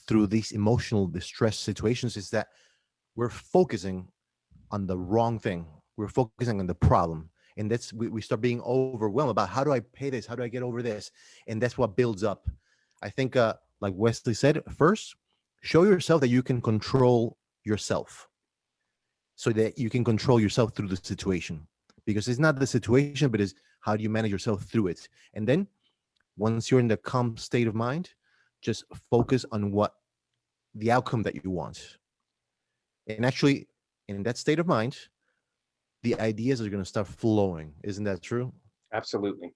through these emotional distress situations is that we're focusing on the wrong thing. We're focusing on the problem. And we start being overwhelmed about how do I pay this? How do I get over this? And that's what builds up. I think, like Wesley said, first, show yourself that you can control yourself so that you can control yourself through the situation. Because it's not the situation, but it's how do you manage yourself through it. And then once you're in the calm state of mind, just focus on what the outcome that you want. And actually, in that state of mind, the ideas are going to start flowing. Isn't that true?
Absolutely.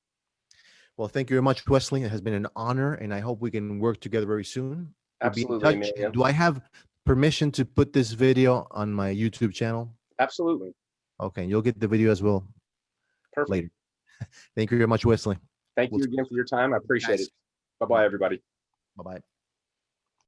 Well, thank you very much, Wesley. It has been an honor, and I hope we can work together very soon. We'll be in
Absolutely,
touch. And
Emilio.
do I have permission to put this video on my YouTube channel?
Absolutely.
Okay, you'll get the video as well
Perfect.
later. Thank you very much, Wesley.
Thank
We'll
you
talk
again for your time. I
soon,
appreciate
guys.
it. Bye bye, everybody.
Bye bye.